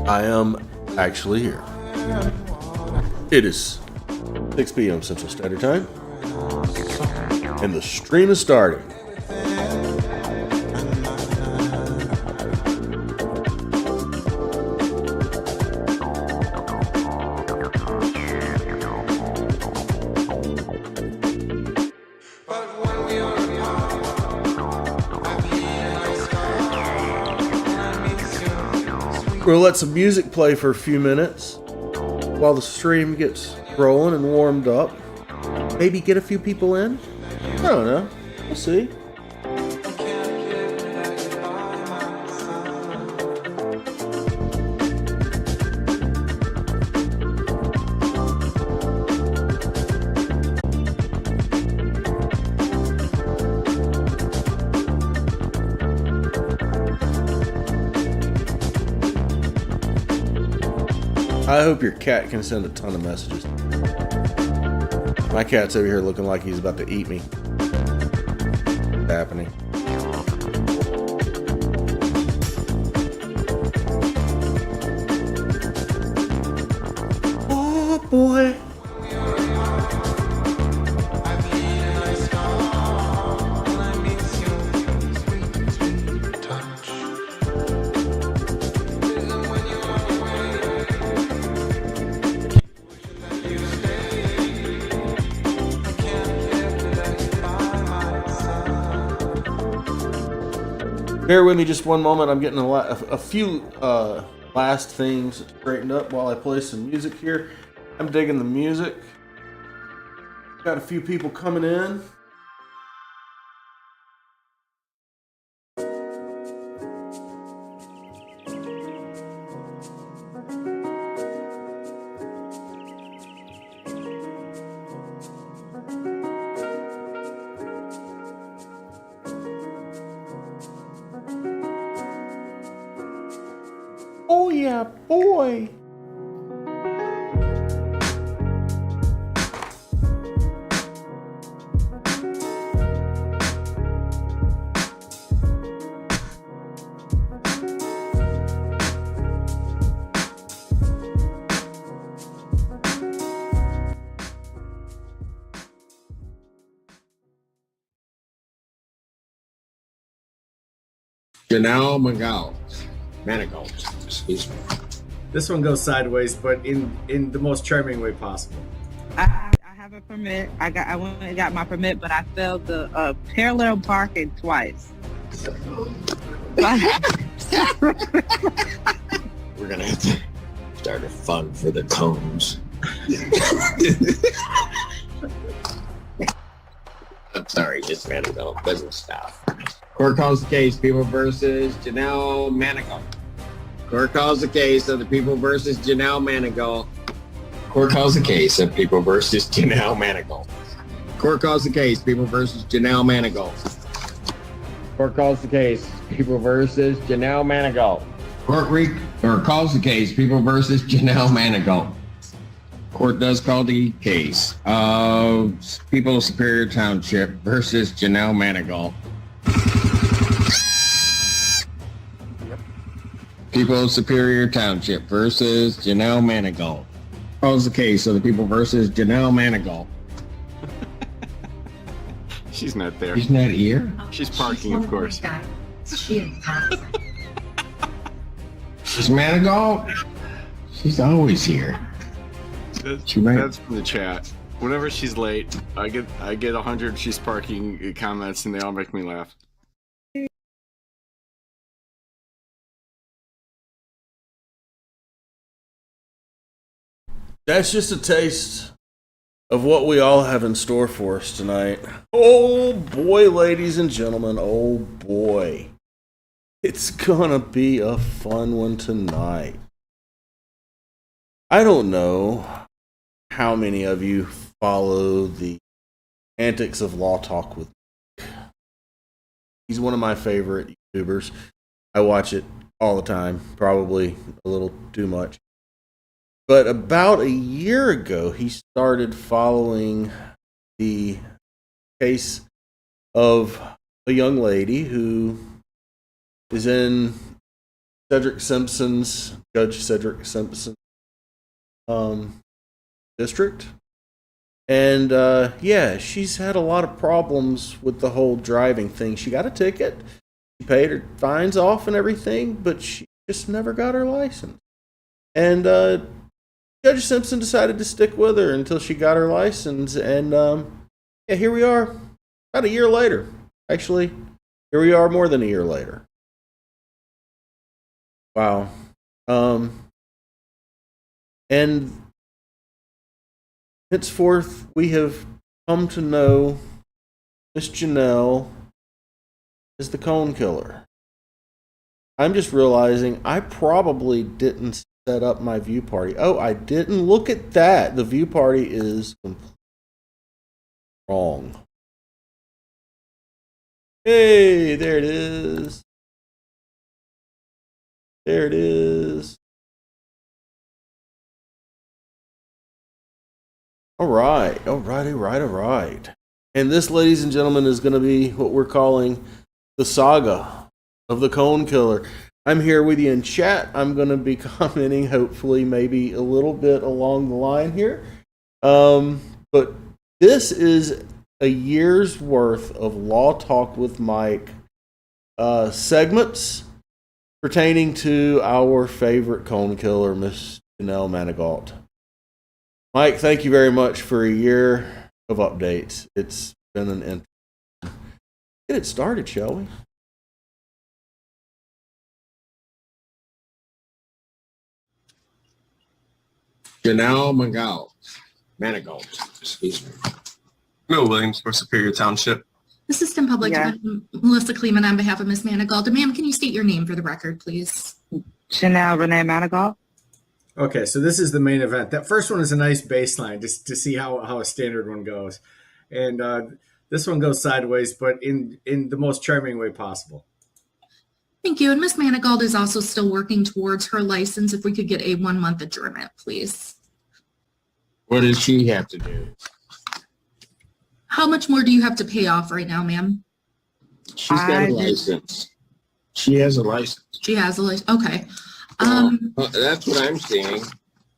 I am actually here. It is 6 p.m. Central Standard Time, and the stream is starting. We'll let some music play for a few minutes while the stream gets rolling and warmed up. Maybe get a few people in. I don't know. We'll see. I hope your cat can send a ton of messages. My cat's over here looking like he's about to eat me. What's happening? Oh boy. Bear with me just one moment. I'm getting a few last things straightened up while I play some music here. I'm digging the music. Got a few people coming in. Oh yeah, boy. Janelle Manigault. Excuse me. This one goes sideways, but in the most charming way possible. I have a permit. I went and got my permit, but I failed the parallel parking twice. We're gonna have to start a fund for the cones. I'm sorry, just Manigault. Business stuff. Court calls the case, People versus Janelle Manigault. Court calls the case of the People versus Janelle Manigault. Court calls the case of People versus Janelle Manigault. Court calls the case, People versus Janelle Manigault. Court calls the case, People versus Janelle Manigault. Court calls the case, People versus Janelle Manigault. Court does call the case of People of Superior Township versus Janelle Manigault. People of Superior Township versus Janelle Manigault. Calls the case of the People versus Janelle Manigault. She's not there. She's not here? She's parking, of course. She's Manigault? She's always here. That's from the chat. Whenever she's late, I get 100 she's parking comments and they all make me laugh. That's just a taste of what we all have in store for us tonight. Oh boy, ladies and gentlemen, oh boy. It's gonna be a fun one tonight. I don't know how many of you follow the antics of Law Talk with Nick. He's one of my favorite YouTubers. I watch it all the time, probably a little too much. But about a year ago, he started following the case of a young lady who is in Judge Cedric Simpson district. And yeah, she's had a lot of problems with the whole driving thing. She got a ticket, she paid her fines off and everything, but she just never got her license. And Judge Simpson decided to stick with her until she got her license. And yeah, here we are, about a year later. Actually, here we are more than a year later. Wow. And henceforth, we have come to know Miss Janelle as the Cone Killer. I'm just realizing I probably didn't set up my view party. Oh, I didn't. Look at that. The view party is completely wrong. Hey, there it is. There it is. All right. And this, ladies and gentlemen, is going to be what we're calling the saga of the Cone Killer. I'm here with you in chat. I'm going to be commenting, hopefully, maybe a little bit along the line here. But this is a year's worth of Law Talk with Mike segments pertaining to our favorite Cone Killer, Miss Janelle Manigault. Mike, thank you very much for a year of updates. It's been an interesting. Get it started, shall we? Janelle Manigault. Excuse me. Bill Williams for Superior Township. Assistant Public Yeah. Defender Melissa Kleeman on behalf of Ms. Manigault. Ma'am, can you state your name for the record, please? Janelle Renee Manigault. Okay, so this is the main event. That first one is a nice baseline just to see how a standard one goes. And this one goes sideways, but in the most charming way possible. Thank you. And Ms. Manigault is also still working towards her license. If we could get a 1-month adjournment, please. What does she have to do? How much more do you have to pay off right now, ma'am? She's got a license. She has a license. She has a license. Okay. That's what I'm seeing.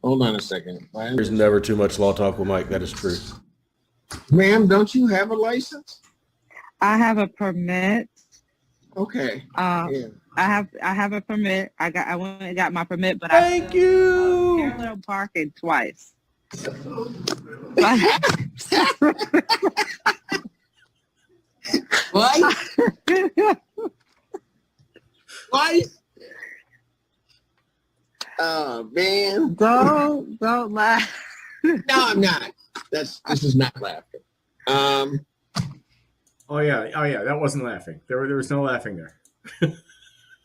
Hold on a second. There's never too much Law Talk with Mike. That is true. Ma'am, don't you have a license? I have a permit. Okay. I have a permit. I went and got my permit, but Thank you. parallel parking twice. What? What? Oh man! Don't laugh. No, I'm not. This is not laughing. Oh yeah, that wasn't laughing. There was no laughing there.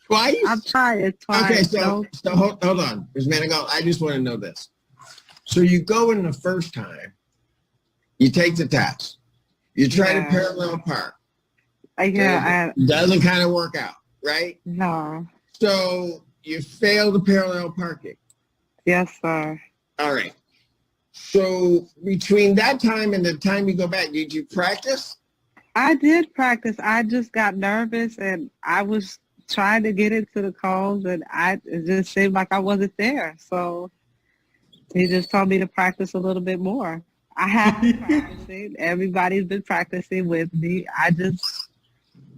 Twice? I'm trying twice. Okay, so hold on, Ms. Manigault. I just want to know this. So you go in the first time, you take the test, you try to parallel park. Doesn't kind of work out, right? No. So you fail the parallel parking. Yes, sir. All right. So between that time and the time you go back, did you practice? I did practice. I just got nervous and I was trying to get into the calls and it just seemed like I wasn't there. So he just told me to practice a little bit more. I have been practicing. Everybody's been practicing with me. I just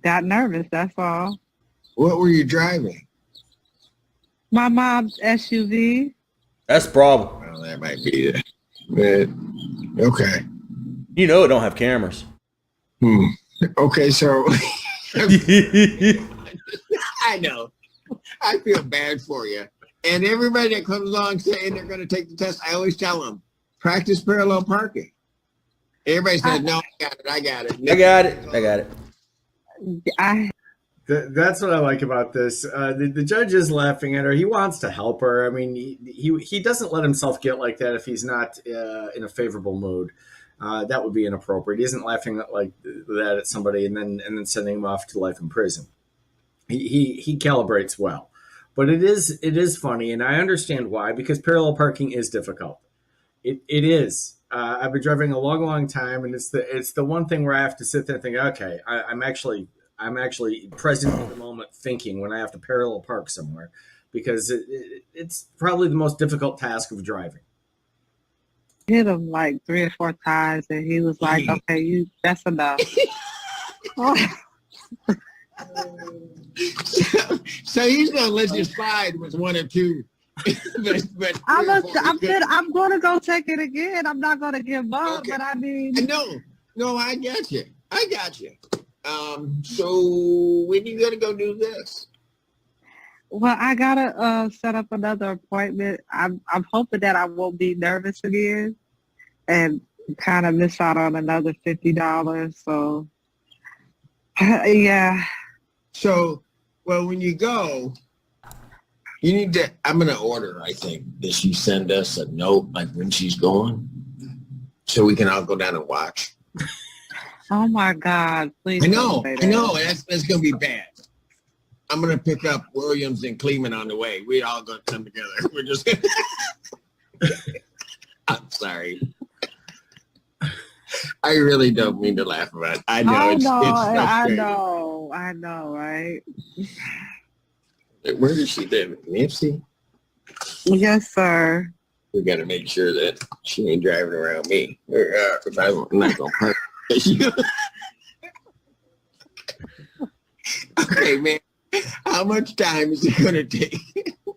got nervous. That's all. What were you driving? My mom's SUV. That's the problem. Well, that might be it. But, okay. You know it don't have cameras. Okay, so I know. I feel bad for you. And everybody that comes along saying they're going to take the test, I always tell them, practice parallel parking. Everybody says, no, I got it. That's what I like about this. The judge is laughing at her. He wants to help her. I mean, he doesn't let himself get like that if he's not in a favorable mood. That would be inappropriate. He isn't laughing like that at somebody and then sending him off to life in prison. He calibrates well, but it is funny, and I understand why, because parallel parking is difficult. It is. I've been driving a long time, and it's the one thing where I have to sit there and think, okay, I'm actually present in the moment thinking when I have to parallel park somewhere. because it's probably the most difficult task of driving. Hit him like 3 or 4 times, and he was like, "Okay, that's enough." So he's gonna let you slide with 1 or 2. but I'm gonna go take it again. I'm not gonna give up, Okay. but I mean, No, I got you. So when you gonna go do this? well, I gotta set up another appointment. I'm hoping that I won't be nervous again and kind of miss out on another $50. So yeah. So, well, when you go, you need to, I'm going to order, I think, that she send us a note like when she's going so we can all go down and watch. Oh my God! Please. I don't say that. know. That's going to be bad. I'm going to pick up Williams and Kleeman on the way. We all going to come together. We're just going to. I'm sorry. I really don't mean to laugh about it. I know. I know, right? Where does she live? Nipsey? Yes, sir. We got to make sure that she ain't driving around me. If I'm not going to park. Okay, man. How much time is it going to take?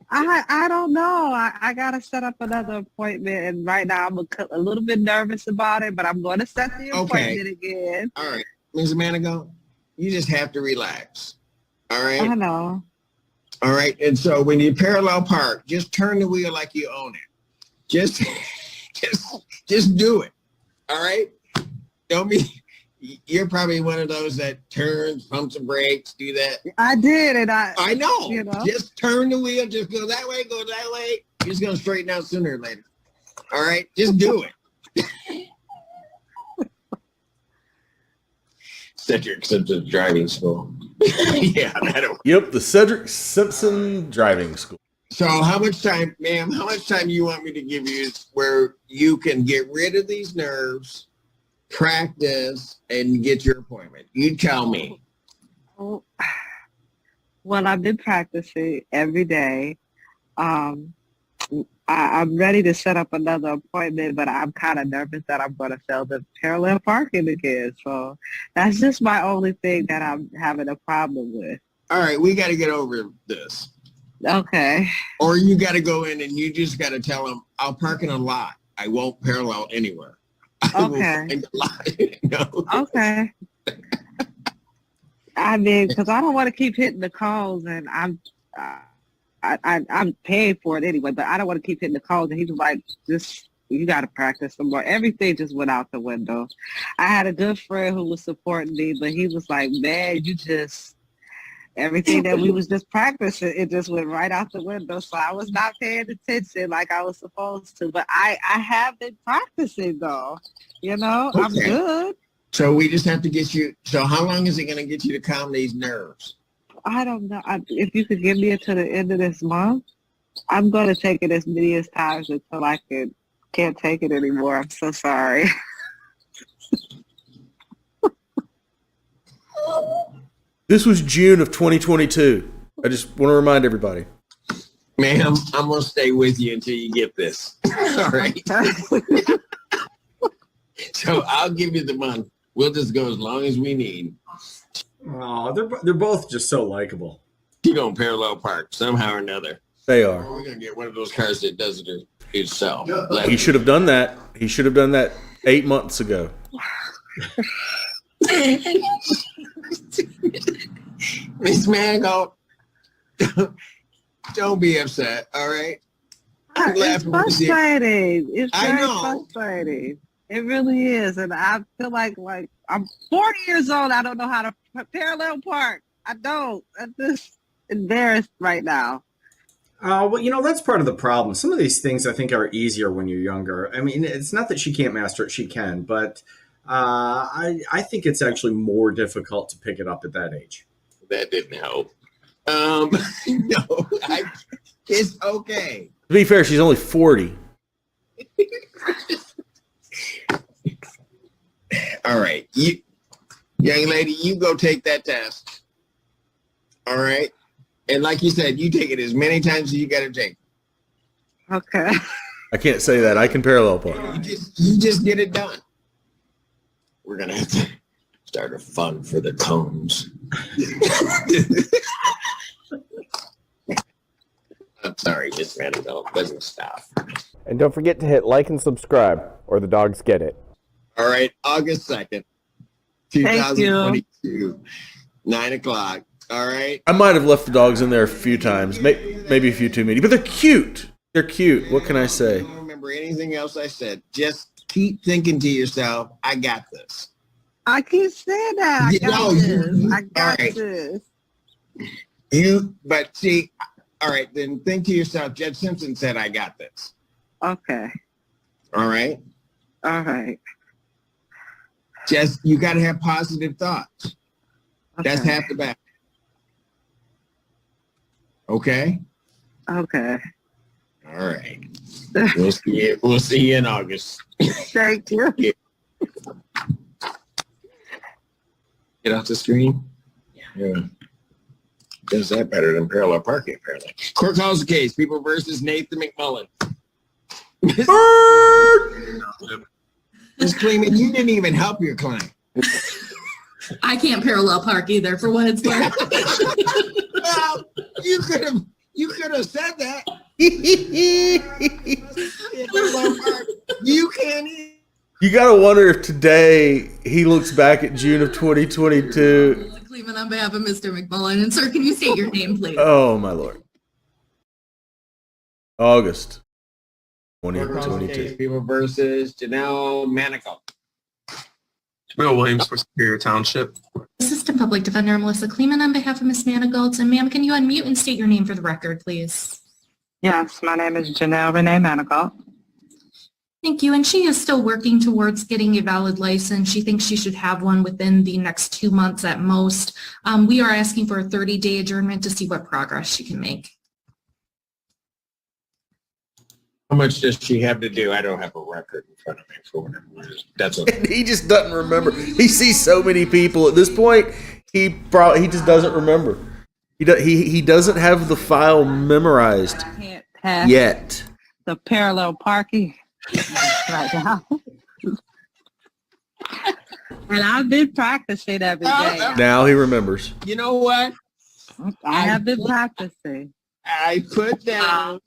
I don't know. I got to set up another appointment, and right now I'm a little bit nervous about it, but I'm going to set the appointment again. All right. Ms. Manigo, you just have to relax. All right? I know. All right. And so when you parallel park, just turn the wheel like you own it. Just do it. All right? Don't be, you're probably one of those that turns, pumps and brakes, do that. I did, and I know. You know. Just turn the wheel, just go that way, You're just going to straighten out sooner or later. All right? Just do it. Cedric Simpson's driving school. Yeah, that'll. Yep, the Cedric Simpson Driving School. So how much time, ma'am, do you want me to give you where you can get rid of these nerves, practice, and get your appointment? You tell me. Well, I've been practicing every day. I'm ready to set up another appointment, but I'm kind of nervous that I'm going to fail the parallel parking again. So that's just my only thing that I'm having a problem with. All right, we got to get over this. Okay. Or you got to go in and you just got to tell them, I'll park in a lot. I won't parallel anywhere. I will find a lot. No. Okay. I mean, because I don't want to keep hitting the calls, and I'm paying for it anyway, but I don't want to keep hitting the calls. And he was like, you got to practice some more. Everything just went out the window. I had a good friend who was supporting me, but he was like, man, everything that we was just practicing, it just went right out the window. So I was not paying attention like I was supposed to. But I have been practicing, though. You know, I'm good. So we just have to get you. So how long is it going to get you to calm these nerves? I don't know. If you could give me until the end of this month, I'm going to take it as many as times until I can't take it anymore. I'm so sorry. This was June of 2022. I just want to remind everybody. Ma'am, I'm going to stay with you until you get this. All right. So I'll give you the month. We'll just go as long as we need. Oh, they're both just so likable. You're going to parallel park somehow or another. They Or are. we're going to get one of those cars that does it itself. He should have done that. He should have done that 8 months ago. Miss Mango, don't be upset, all right? It's frustrating. It's I very know. frustrating. It really is. And I feel like I'm 40 years old. I don't know how to parallel park. I don't. I'm just embarrassed right now. Well, that's part of the problem. Some of these things I think are easier when you're younger. I mean, it's not that she can't master it; she can, but I think it's actually more difficult to pick it up at that age. That didn't help. No, it's okay. To be fair, she's only 40. All right, you, young lady, you go take that test. All right, And like you said, you take it as many times as you got to take. Okay. I can't say that. I can parallel park. You just get it done. We're gonna have to start a fund for the cones. I'm sorry, Miss Vanderbilt. Business staff. And don't forget to hit like and subscribe, or the dogs get it. All right, August 2nd, 2022, 9 o'clock. All right. I might have left the dogs in there a few times, maybe a few too many, but they're cute. They're cute. What can I say? I don't remember anything else I said. Just keep thinking to yourself, I got this. I keep saying that. I got this. I got right. this. But see, all right, then think to yourself, Judge Simpson said, I got this. Okay. All right. All right. Just, you got to have positive thoughts. Okay. That's half the battle. Okay? Okay. All right. We'll see you in August. Thank you. Get off the screen? Yeah. Does that better than parallel parking, apparently. Court calls the case. People versus Nathan McMullen. Ms. Kleeman, you didn't even help your client. I can't parallel park either, for what it's worth. Well, you could have said that. You can't. You gotta wonder if today he looks back at June of 2022. Cleveland, on behalf of Mr. McMullen, and sir, can you state your name, please? Oh my lord. August Court calls the case. 2022. People versus Janelle Manico. Will Williams for Superior Township. Assistant Public Defender Melissa Kleeman on behalf of Ms. Manigault. And ma'am, can you unmute and state your name for the record, please? Yes, my name is Janelle Renee Manigault. Thank you. And she is still working towards getting a valid license. She thinks she should have one within the next 2 months at most. We are asking for a 30-day adjournment to see what progress she can make. How much does she have to do? I don't have a record in front of me for whatever reason. That's okay. He just doesn't remember. He sees so many people at this point. He just doesn't remember. He doesn't have the file memorized I can't pass yet. the parallel parking right now. And I've been practicing every day. Now he remembers. You know what? I have been practicing. I put down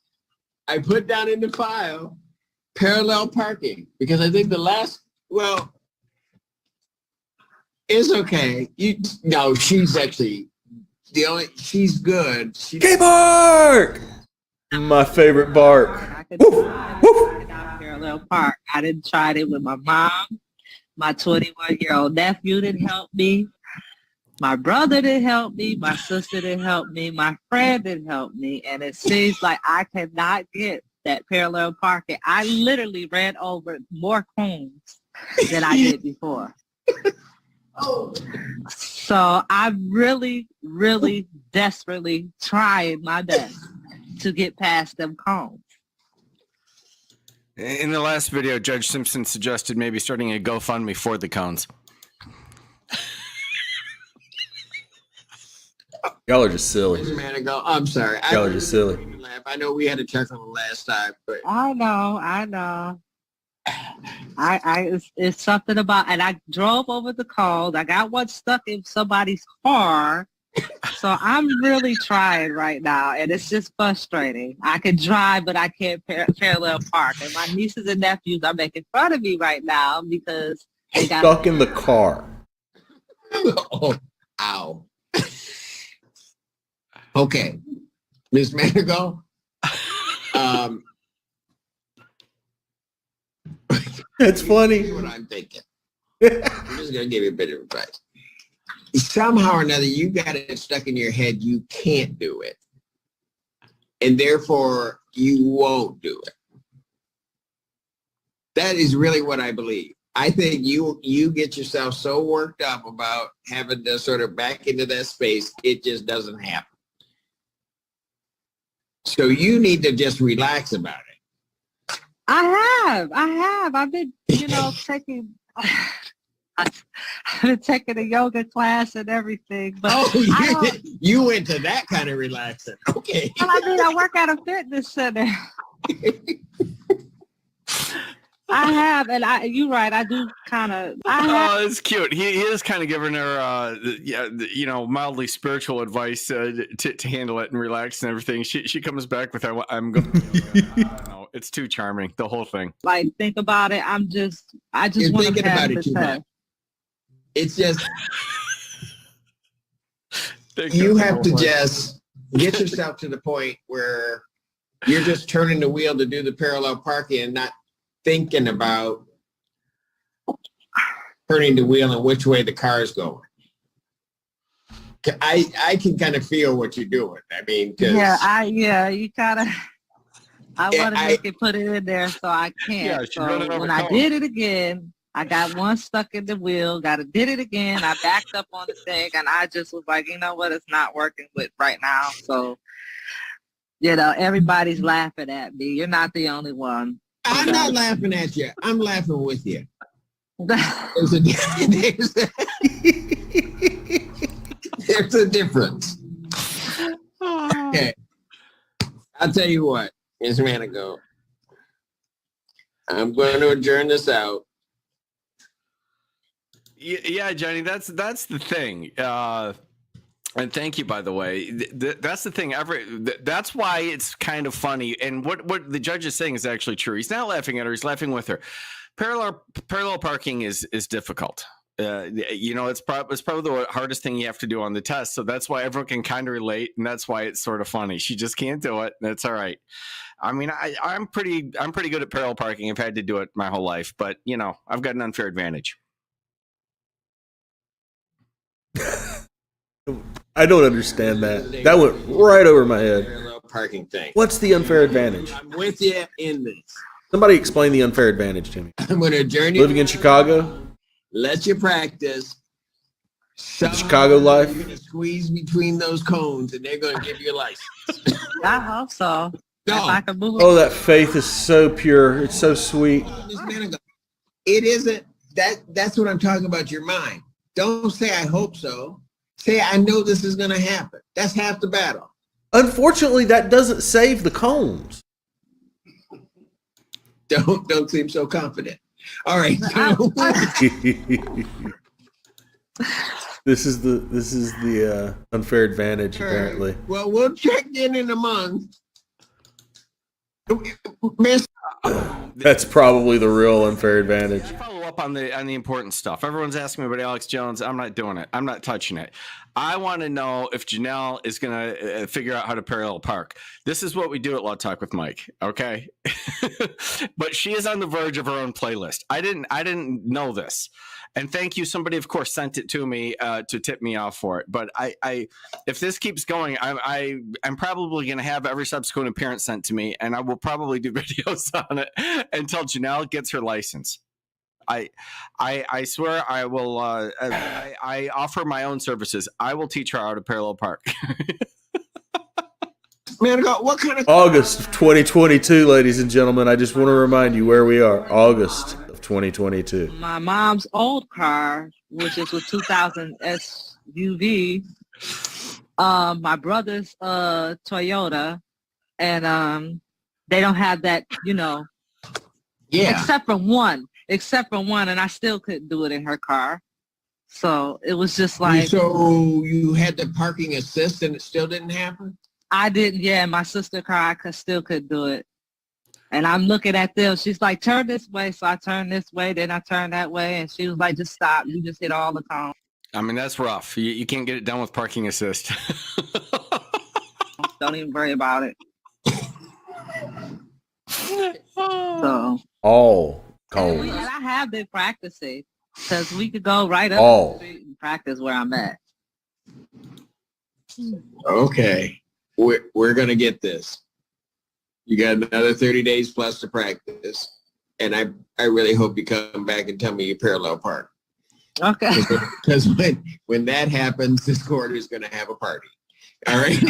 in the file parallel parking because I think it's okay. She's actually she's good. K-Bark! My favorite bark. I could Woof, woof. parallel park. I didn't try it with my mom. My 21-year-old nephew didn't help me. My brother didn't help me. My sister didn't help me. My friend didn't help me. And it seems like I cannot get that parallel parking. I literally ran over more cones than I did before. So I'm really, really desperately trying my best to get past them cones. In the last video, Judge Simpson suggested maybe starting a GoFundMe for the cones. Y'all are just silly. I'm sorry. Y'all are just silly. I know we had a check on the last time, but I know. It's something about, and I drove over the cones. I got one stuck in somebody's car. So I'm really trying right now, and it's just frustrating. I can drive, but I can't parallel park. And my nieces and nephews are making fun of me right now because they got Stuck in the car. oh, ow. Okay, Ms. Manigault. That's funny. Here's what I'm thinking. I'm just gonna give you a bit of advice. Somehow or another, you got it stuck in your head you can't do it, and therefore you won't do it. That is really what I believe. I think you get yourself so worked up about having to sort of back into that space, it just doesn't happen. So you need to just relax about it. I have. I've been, taking. I've been taking a yoga class and everything, but you went to that kind of relaxing. Okay. well, I mean, I work at a fitness center. I have, and you're right. I do kind of. Oh, it's cute. He is kind of giving her, mildly spiritual advice to handle it and relax and everything. She comes back with, "I'm going." I don't know. It's too charming. The whole thing. Like, think about it. I just You're want thinking to about it too much. It's just you have to just get yourself to the point where you're just turning the wheel to do the parallel parking and not thinking about turning the wheel and which way the car is going. I can kind of feel what you're doing. I mean, you gotta. I want to make it put it in there, so I can't. Yeah, so when I did it again, I got one stuck in the wheel. Did it again. I backed up on the thing, and I just was like, you know what? It's not working with right now. So, everybody's laughing at me. You're not the only one. I'm not laughing at you. I'm laughing with you. There's a difference. Okay. I'll tell you what, Ms. Manigo. I'm going to adjourn this out. Yeah, Johnny, that's the thing. And thank you, by the way. That's the thing. That's why it's kind of funny. And what the judge is saying is actually true. He's not laughing at her. He's laughing with her. Parallel parking is difficult. It's probably the hardest thing you have to do on the test. So that's why everyone can kind of relate, and that's why it's sort of funny. She just can't do it. That's all right. I mean, I'm pretty good at parallel parking. I've had to do it my whole life, but I've got an unfair advantage. I don't understand that. That went right over my head. Parallel parking thing. What's the unfair advantage? I'm with you in this. Somebody explain the unfair advantage to me. I'm going to adjourn you. Living in Chicago? Let you practice. Chicago life? You're going to squeeze between those cones, and they're going to give you a license. I hope so. No. If I can move Oh, that faith is so pure. It's so sweet. It isn't. That's what I'm talking about, your mind. Don't say, I hope so. Say, I know this is going to happen. That's half the battle. Unfortunately, that doesn't save the cones. Don't seem so confident. All right. This is the unfair advantage, apparently. Well, we'll check in a month. Miss. That's probably the real unfair advantage. Follow up on the important stuff. Everyone's asking me about Alex Jones. I'm not doing it. I'm not touching it. I want to know if Janelle is going to figure out how to parallel park. This is what we do at Law Talk with Mike. Okay. But she is on the verge of her own playlist. I didn't know this. And thank you. Somebody, of course, sent it to me to tip me off for it. But if this keeps going, I'm probably going to have every subsequent appearance sent to me, and I will probably do videos on it until Janelle gets her license. I swear I will. I offer my own services. I will teach her how to parallel park. Man, what kind of August of 2022, ladies and gentlemen. I just want to remind you where we are. August of 2022. My mom's old car, which is a 2000 SUV. My brother's Toyota, and they don't have that, Yeah. except for one, and I still couldn't do it in her car. So it was just like. So you had the parking assist and it still didn't happen? I didn't. Yeah, my sister car, I still couldn't do it. And I'm looking at them. She's like, turn this way. So I turned this way. Then I turned that way. And she was like, just stop. You just hit all the cones. I mean, that's rough. You can't get it done with parking assist. Don't even worry about it. So. All cones. And I have been practicing because we could go right up the street and practice where I'm at. Okay. We're going to get this. You got another 30 days plus to practice. And I really hope you come back and tell me you parallel park. Okay. Because when that happens, this court is going to have a party. All right?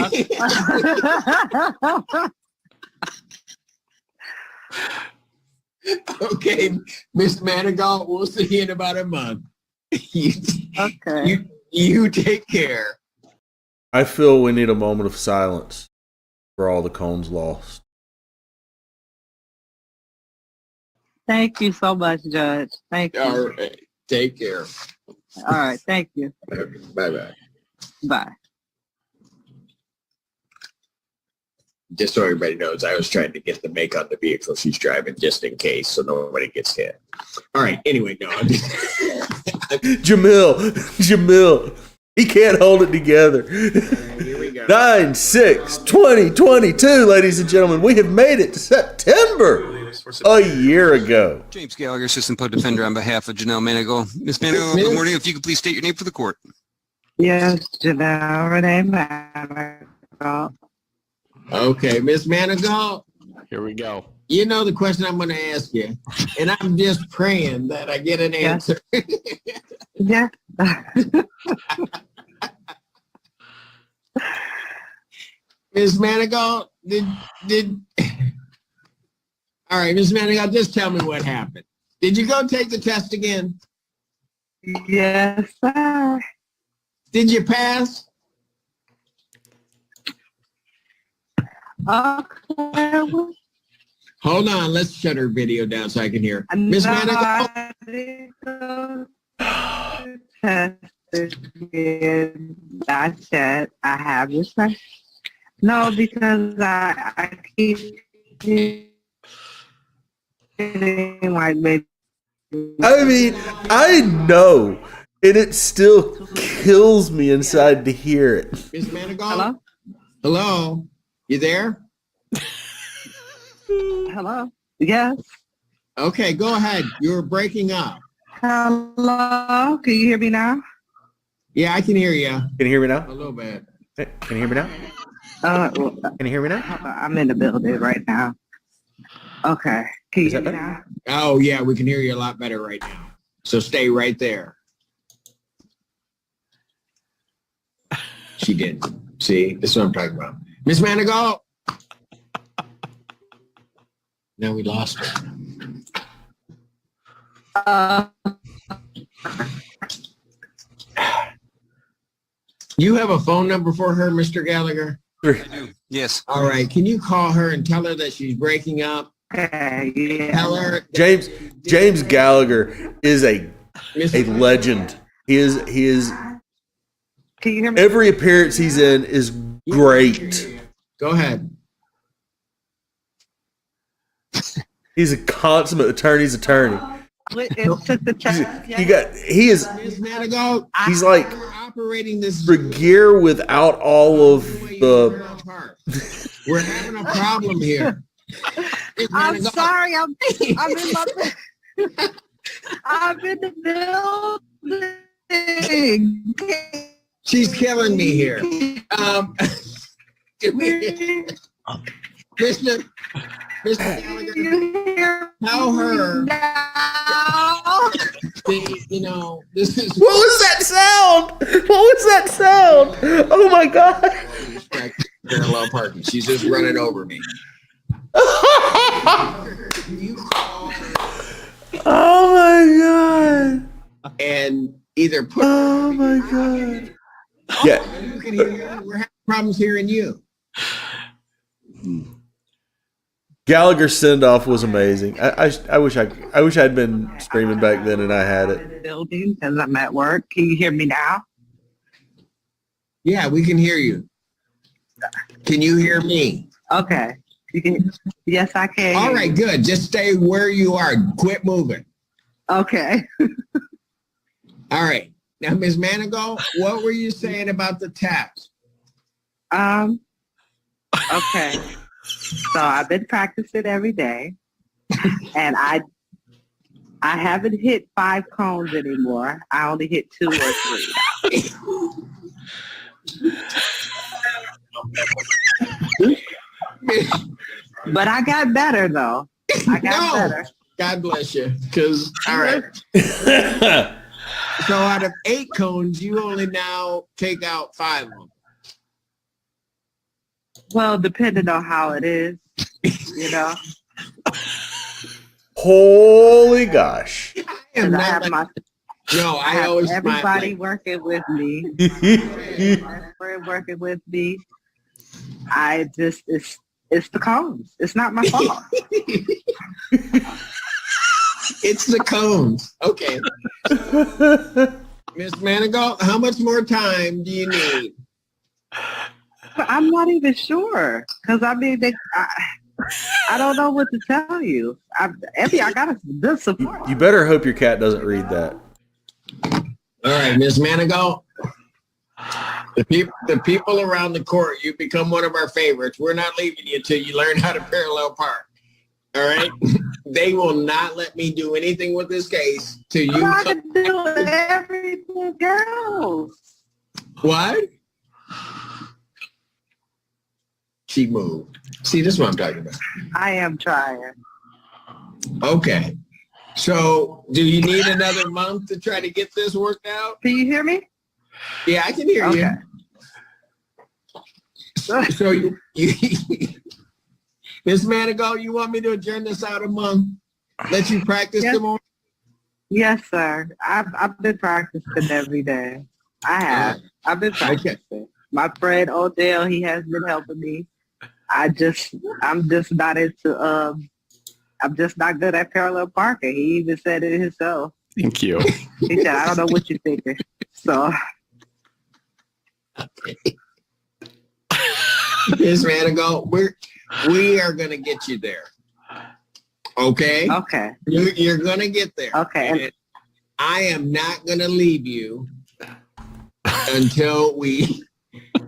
Okay, Miss Manigault, we'll see you in about a month. you, Okay. you take care. I feel we need a moment of silence for all the cones lost. Thank you so much, Judge. Thank you. All right. Take care. All right. Thank you. Bye-bye. Bye. Just so everybody knows, I was trying to get the make on the vehicle she's driving just in case so nobody gets hit. All right. Anyway, no. Jamil, he can't hold it together. Right, here we go. 9/6/2022, ladies and gentlemen, we have made it to September a year ago. James Gallagher, Assistant Public Defender on behalf of Janelle Manigault. Ms. Manigault, good morning. If you could please state your name for the court. Yes, Janelle Renee Manigault. Okay, Miss Manigault, Here we go. you know the question I'm going to ask you, and I'm just praying that I get an answer. Yeah. Miss Manigault, did all right, Miss Manigault, just tell me what happened. Did you go take the test again? Yes, sir. Did you pass? Okay. Hold on, let's shut her video down so I can hear. Miss Manigault, I didn't go to test again. Not yet. I have this right. No, because I keep getting like maybe. I mean, I know, and it still kills me inside to hear it. Miss Manigault? Hello? Hello? You there? Hello? Yes. Okay, go ahead. You were breaking up. Hello? Can you hear me now? Yeah, I can hear you. Can you hear me A now? little bit. Can you hear me now? Well, Can you hear me now? I'm in the building right now. Okay. Can you Is hear that me better? now? Oh, yeah, we can hear you a lot better right now. So stay right there. She did. See, this is what I'm talking about. Miss Manigault. Now we lost her. You have a phone number for her, Mr. Gallagher? Yes. All right. Can you call her and tell her that she's breaking up? Okay. Yeah. Tell her. James Gallagher is a Miss- legend. He is Can you hear me? every appearance he's in is great. Go ahead. He's a consummate attorney's attorney. It took the test. He is Miss Manigault, he's like we're operating this. Regier without all of the We're having a problem here. Miss I'm Manigault, sorry. I'm in my. I'm in the building. she's killing me here. Mr. Gallagher, tell her, you know, this is. What was that sound? What was that sound? Oh my god. Parallel parking. She's just running over me. You call her Oh my god. and either put. Oh my god. Yeah. You can hear you. We're having problems hearing you. Gallagher's send off was amazing. I wish I'd been streaming back then and I had it. Building because I'm at work. Can you hear me now? Yeah, we can hear you. Can you hear me? Okay. You can. Yes, I can. All right, good. Just stay where you are. Quit moving. Okay. All right. Now, Ms. Manigault, what were you saying about the test? Okay. So I've been practicing every day, and I haven't hit 5 cones anymore. I only hit 2 or 3. But I got better though. I got better. God bless you. Because, all right. So out of 8 cones, you only now take out 5 of them. Well, depending on how it is, you know. Holy gosh. I am And I not have like, my No, I I have always everybody smile. working with me. My friend working with me. I just it's the cones. It's not my fault. It's the cones. Okay. Miss Manigault, how much more time do you need? But I'm not even sure because I mean I don't know what to tell you. Effie, I got a good support. You better hope your cat doesn't read that. All right, Miss Manigault. The people around the court, you become one of our favorites. We're not leaving you till you learn how to parallel park. All right? They will not let me do anything with this case till you I come. can do everything else. What? She moved. See, this is what I'm talking about. I am trying. Okay. So, do you need another month to try to get this worked out? Can you hear me? Yeah, I can hear Okay. you. So, you Ms. Manigault, you want me to adjourn this out a month? Let you practice Yes. tomorrow? Yes, sir. I've been practicing every day. I have. I've been practicing. My friend Odell, he has been helping me. I'm just not into I'm just not good at parallel parking. He even said it himself. Thank you. He said, I don't know what you're thinking. So Ms. Manigault, we are gonna get you there. Okay? okay. You're gonna get there. Okay. And I am not gonna leave you until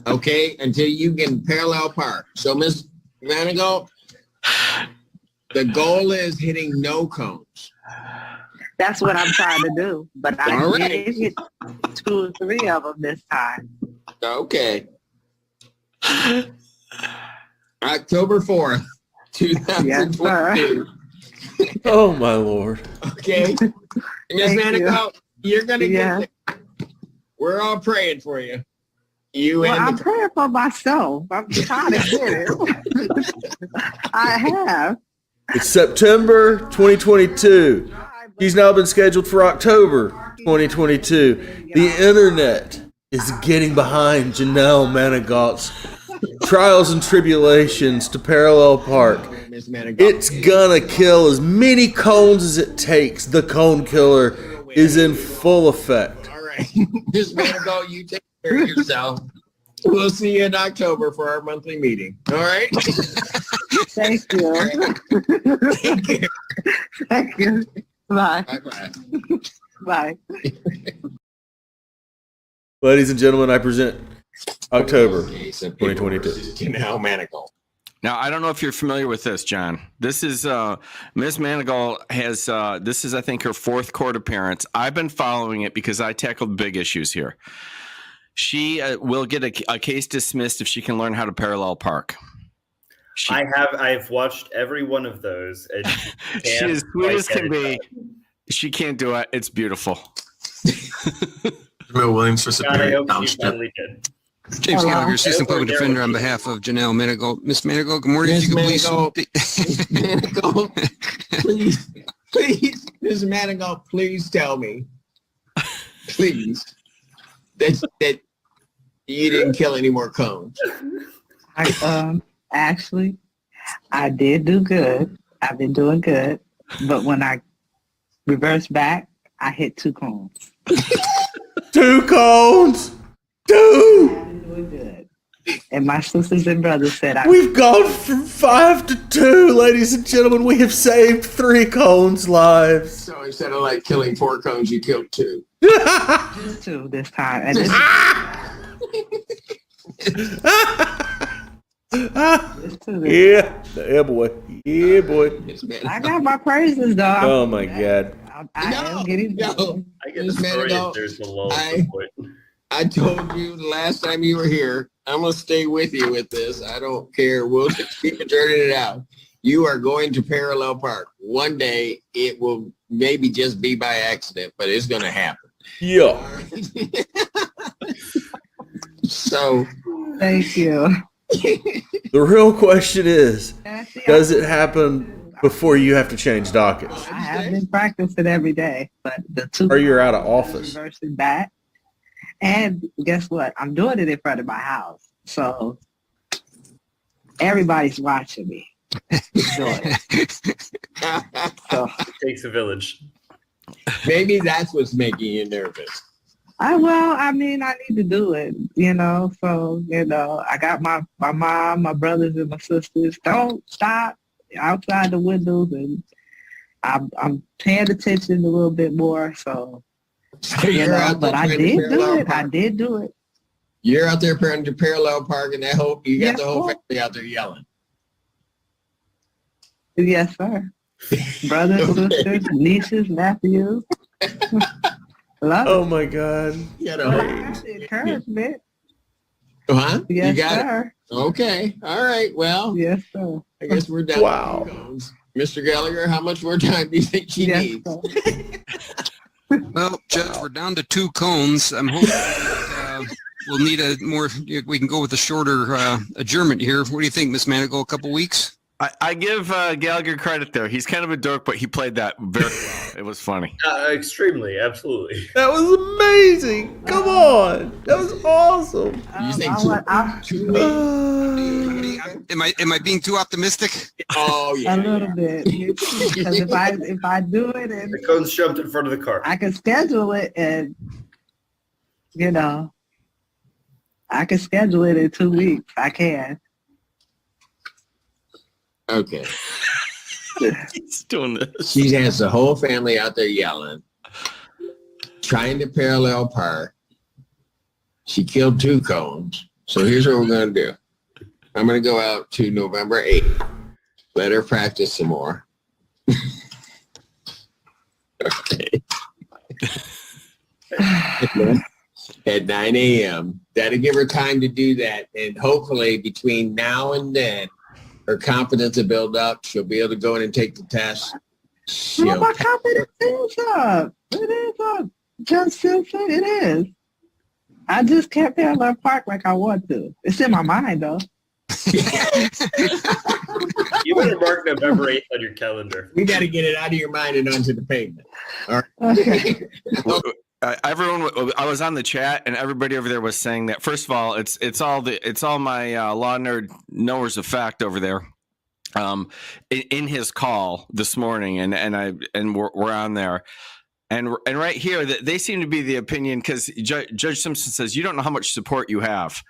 until you can parallel park. So, Ms. Manigault, the goal is hitting no cones. That's what I'm trying to do. But I All did right. hit 2 or 3 of them this time. Okay. October 4th, 2022. Oh my Lord. Okay. Ms. Thank Manigault, you're gonna Yeah. get there. We're all praying for you. You Well, and I'm the praying for myself. I'm trying to get it. I have. It's September 2022. He's now been scheduled for October 2022. The internet is getting behind Janelle Manigault's trials and tribulations to parallel park. Ms. Manigault. It's gonna kill as many cones as it takes. The cone killer is in full effect. All right. Ms. Manigault, you take care of yourself. We'll see you in October for our monthly meeting. All right? Thank you. Take care. Thank you. Bye. Bye-bye. Bye. Ladies and gentlemen, I present October Case of 2022. Janelle Manigault. Now, I don't know if you're familiar with this, John. This is Ms. Manigault has this is, I think, her 4th court appearance. I've been following it because I tackled big issues here. She will get a case dismissed if she can learn how to parallel park. I've watched every one of those. And She is sweet as can be. She can't do it. It's beautiful. Jamil Williams for God, I Superior hope she Township. finally did. James Hello. Gallagher, Assistant Public There Defender with on you. behalf of Janelle Manigault. Miss Manigault, good morning. Miss If you could Manigault, please, Ms. Manigault, please tell me, please, that you didn't kill any more cones. Actually, I did do good. I've been doing good. But when I reversed back, I hit 2 cones. 2 cones! 2! I've been doing good. And my sisters and brothers said We've gone from 5 to 2, ladies and gentlemen. We have saved 3 cones' lives. So instead of like killing 4 cones, you killed 2. just 2 this time. And this just 2 this Yeah, boy. Yeah, boy. Miss I Manigault. got my praises though. Oh my God. I am getting No. I get Miss destroyed Manigault, if there's the lull I- support. I told you the last time you were here, I'm going to stay with you with this. I don't care. We'll just keep adjourning it out. You are going to parallel park. One day it will maybe just be by accident, but it's going to happen. Yeah. So Thank you. The real question is, does it happen before you have to change dockets. I have been practicing every day, but the two Or you're out of office. versus that. And guess what? I'm doing it in front of my house. So everybody's watching me. Doing it. So, It takes a village. Maybe that's what's making you nervous. I need to do it, So, I got my mom, my brothers, and my sisters. Don't stop outside the windows, and I'm paying attention a little bit more. So, but I did do it. I did do it. You're out there trying to parallel park, and you got the whole sir. family out there yelling. Yes, sir. Brothers, sisters, nieces, nephews. Love Oh it. my God. You got a whole That's the encouragement. Huh? Yes, you got sir. it. Okay. All right. Well, Yes, sir. I guess we're down. Wow. To 2 cones. Mr. Gallagher, how much more time do you think she Yes, needs? sir. Well, Judge, we're down to 2 cones. I'm hoping that, we'll need we can go with a shorter adjournment here. What do you think, Miss Manigault? A couple weeks? I give Gallagher credit there. He's kind of a dork, but he played that very well. It was funny. Extremely, absolutely. That was amazing. Come on. That was awesome. You think Am I being too optimistic? Oh yeah. A little bit. Because if I do it and The cones jumped in front of the car. I can schedule it, and I can schedule it in 2 weeks. I can. Okay. He's doing this. She has the whole family out there yelling, trying to parallel park. She killed 2 cones. So here's what we're going to do. I'm going to go out to November 8th. Let her practice some more. Okay. At 9 a.m. That'll give her time to do that. And hopefully between now and then, her confidence will build up. She'll be able to go in and take the test. Well, my confidence is up. It is up. Just Simpson, it is. I just can't parallel park like I want to. It's in my mind, though. You better mark November 8th on your calendar. We got to get it out of your mind and onto the pavement. All right. Okay. Everyone, I was on the chat, and everybody over there was saying that. First of all, it's all my law nerd knowers of fact over there. In his call this morning, and we're on there, and right here, they seem to be the opinion because Judge Simpson says you don't know how much support you have,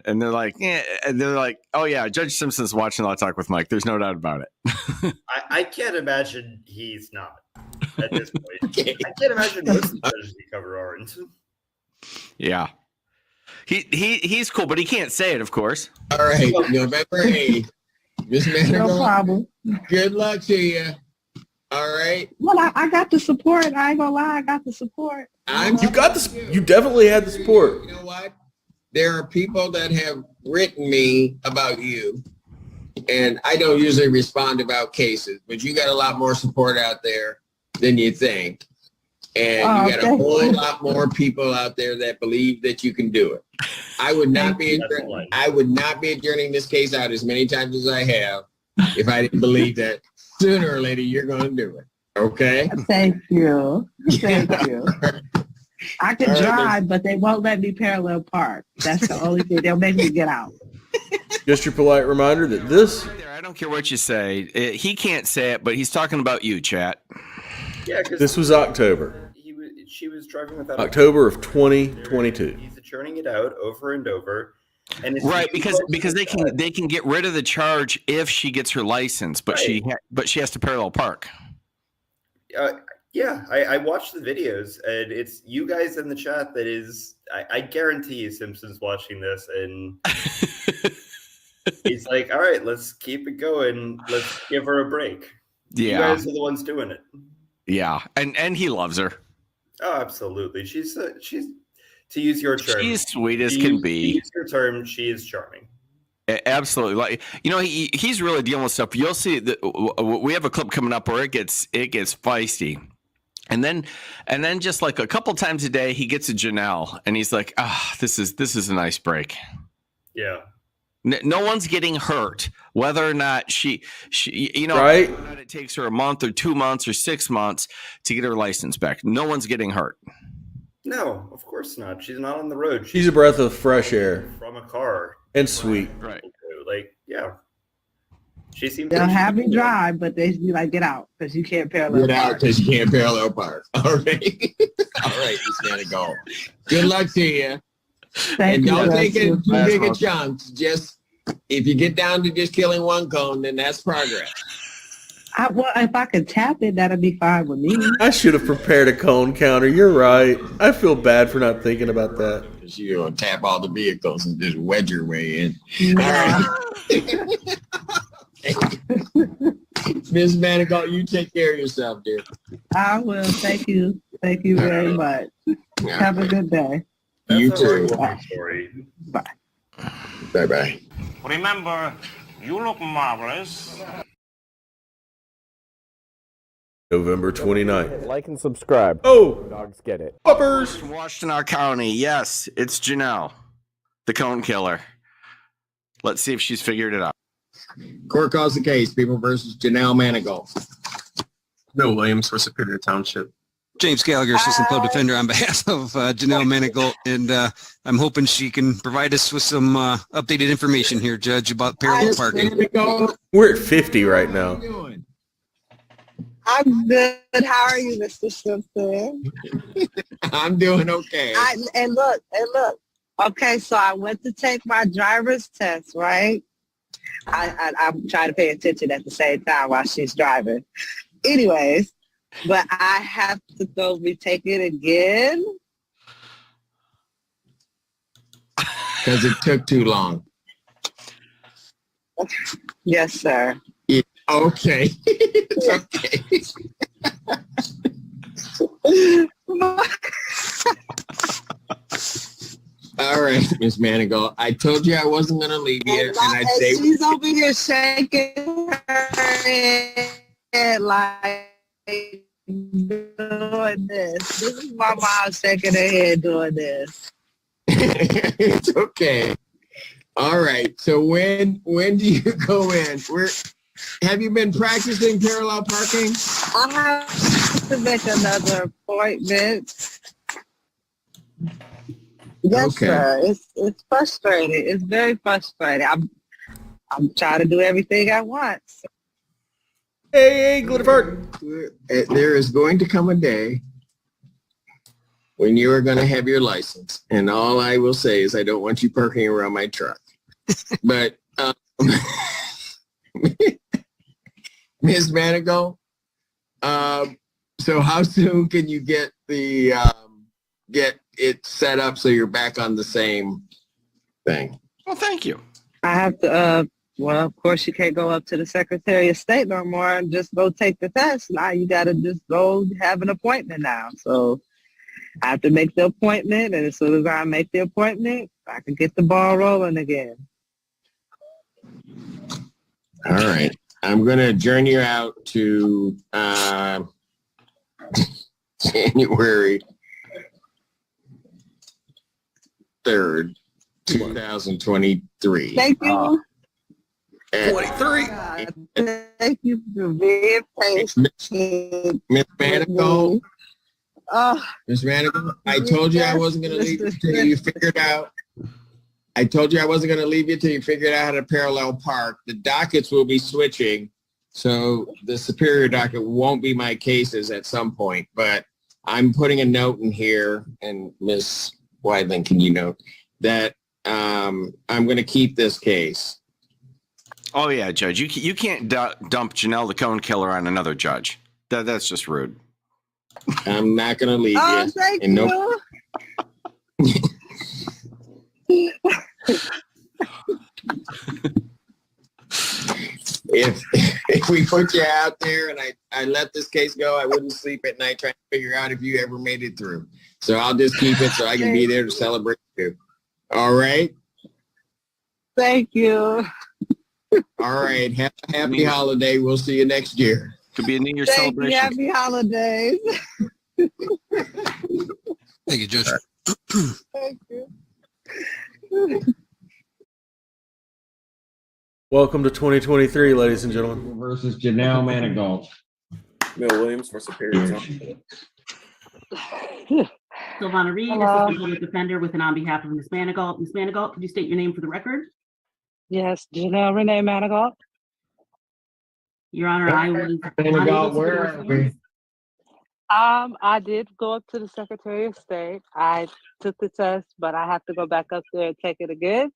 and they're like, oh yeah, Judge Simpson's watching Law Talk with Mike. There's no doubt about it. I can't imagine he's not at this point. I can't imagine most of the judges we cover aren't. Yeah, he's cool, but he can't say it, of course. All right, November 8th. Miss Manigault, No problem. good luck to you. All right. Well, I got the support. I ain't gonna lie, I got the support. You got this. You definitely had the support. You know what? There are people that have written me about you, and I don't usually respond about cases, but you got a lot more support out there than you think. And you got a whole lot more people out there that believe that you can do it. I would not be adjourning this case out as many times as I have if I didn't believe that sooner or later you're going to do it. Okay? Thank you. Thank you. I can drive, but they won't let me parallel park. That's the only thing. They'll make me get out. Just your polite reminder that this. I don't care what you say. He can't say it, but he's talking about you, chat. Yeah, because This was October. she was driving without October of 2022. He's churning it out over and over. And it's Right, because they can get rid of the charge if she gets her license, but Right. she has to parallel park. Yeah, I watched the videos, and it's you guys in the chat that is. I guarantee you, Simpson's watching this, and he's like, "All right, let's keep it going. Let's give her a break." Yeah, You guys are the ones doing it. yeah, and he loves her. Oh, absolutely. She's to use your term. She's sweet as can be. To use your term, she is charming. Absolutely, like he's really dealing with stuff. You'll see that we have a clip coming up where it gets feisty, and then just like a couple times a day he gets a Janelle, and he's like, this is a nice break. Yeah. No one's getting hurt, whether or not she Right. whether or not it takes her a month or 2 months or 6 months to get her license back. No one's getting hurt. No, of course not. She's not on the road. She's a breath of fresh air from a car. and sweet. Right. Like, yeah. She seems They'll like have me drive, but they be like, get out, because you can't parallel Get out park. because you can't parallel park. All right. All right, Miss Manigault. Good luck to you. Thank And you, don't take it Justin. too big a chunks. Just if you get down to just killing one cone, then that's progress. Well, if I could tap it, that'd be fine with me. I should have prepared a cone counter. You're right. I feel bad for not thinking about that. Because you're going to tap all the vehicles and just wedge your way in. Yeah. Ms. Manigault, you take care of yourself, dear. I will. Thank you. Thank you very much. Have a good day. You That's a too. very long story. Bye-bye. Remember, you look marvelous. November 29th. Like and subscribe. Oh, Dogs get it. puppers. From Washtenaw County, yes, it's Janelle, the cone killer. Let's see if she's figured it out. Court calls the case. People versus Janelle Manigault. Bill Williams for Superior Township. James Gallagher, Assistant Public Defender on behalf of Janelle Manigault, and I'm hoping she can provide us with some updated information here, Judge, about parallel parking. Manigault, We're at 50 right how now. you doing? I'm good. How are you, Mr. Simpson? I'm doing okay. And look. Okay, so I went to take my driver's test, right? I'm trying to pay attention at the same time while she's driving. Anyways, but I have to go retake it again. Because it took too long. Yes, sir. Okay. It's okay. All right, Miss Manigault. I told you I wasn't going to leave you, and I'd say She's over here shaking her head like doing this. This is my mom shaking her head doing this. it's okay. All right. So when do you go in? Have you been practicing parallel parking? I have to make another appointment. Yes, Okay. sir. It's frustrating. It's very frustrating. I'm trying to do everything at once. Hey, Glitterfart. There is going to come a day when you are going to have your license, and all I will say is I don't want you parking around my truck. But Ms. Manigault, so how soon can you get get it set up so you're back on the same thing? Well, thank you. I have to, well, of course, you can't go up to the Secretary of State no more and just go take the test. Now you got to just go have an appointment now. So I have to make the appointment, and as soon as I make the appointment, I can get the ball rolling again. All right. I'm going to adjourn you out to January 3rd, 2023. Thank you. 23. Thank you for being patient. Miss Manigault, Oh, Miss Manigault, I told you I wasn't going to leave you until you figured out. I told you I wasn't going to leave you until you figured out how to parallel park. The dockets will be switching, so the Superior docket won't be my cases at some point. But I'm putting a note in here, and Miss Weidling, can you note that I'm going to keep this case. Oh yeah, Judge. You can't dump Janelle the cone killer on another judge. That's just rude. I'm not going to leave oh you. thank And you. no- If we put you out there and I let this case go, I wouldn't sleep at night trying to figure out if you ever made it through. So I'll just keep it so I can be there to celebrate you. All right? Thank you. All right. Happy holiday. We'll see you next year. Could be a New Year's Thank you. celebration. Happy holidays. Thank you, Judge. Thank you. Welcome to 2023, ladies and gentlemen. Versus Janelle Manigault. Bill Williams for Superior Township. Silvana Reed, Hello. Assistant Public Defender, with and on behalf of Ms. Manigault. Ms. Manigault, could you state your name for the record? Yes, Janelle Renee Manigault. Your Honor, I was Manigault, unable to where get a are we? response. I did go up to the Secretary of State. I took the test, but I have to go back up there and take it again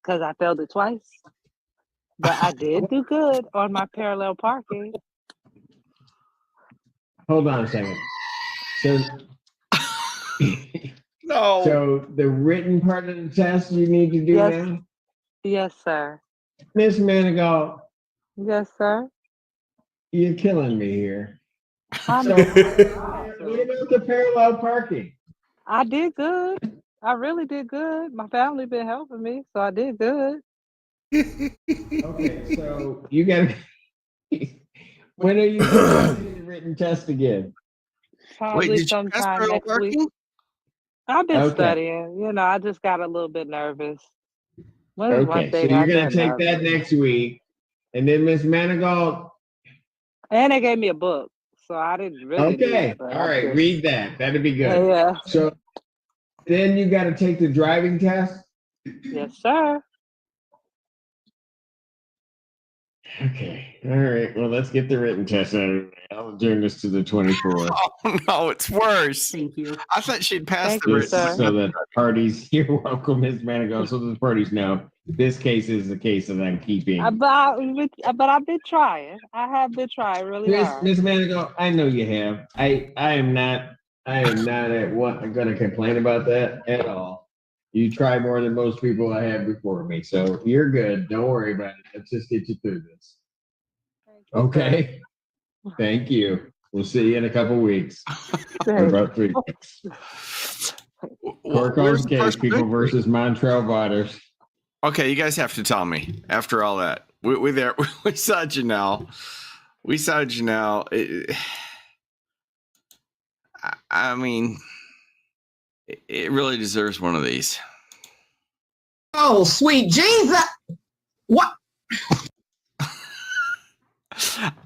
because I failed it twice. But I did do good on my parallel parking. Hold on a second. So, No. so the written part of the test you need to do Yes. now? Yes, sir. Miss Manigault, Yes, sir. you're killing me here. I So, know. what about the parallel parking? I did good. I really did good. My family been helping me, so I did good. Okay, so you gotta. When are you going to do the written test again? Probably did you pass sometime parallel next week. parking? I've been Okay. studying. You know, I just got a little bit nervous. When is one Okay, so thing you're I gonna got take nervous? that next week, and then Miss Manigault. And they gave me a book, so I didn't really need Okay, it. all But I right, did. read that. That'd be good. Yeah. So then you got to take the driving test. Yes, sir. Okay, all right. Well, let's get the written test out of the way. I'll adjourn this to the 24th. Oh no, it's worse. Thank you. I thought she'd passed Thank the you, written. sir. So that parties, you're welcome, Ms. Manigault. So the parties know this case is the case that I'm keeping. But I've been trying. I have been trying really hard. Miss Manigault, I know you have. I am not going to complain about that at all. You try more than most people I have before me, so you're good. Don't worry about it. Let's just get you through this. Thank you, Okay. Thank you. We'll see you in a couple weeks. sir. Or about 3 weeks. Court calls Where's the the case, first people victory? versus Montrell Waters. Okay, you guys have to tell me after all that. We there. We saw Janelle. We saw Janelle. I mean, it really deserves one of these. Oh, sweet Jesus. What?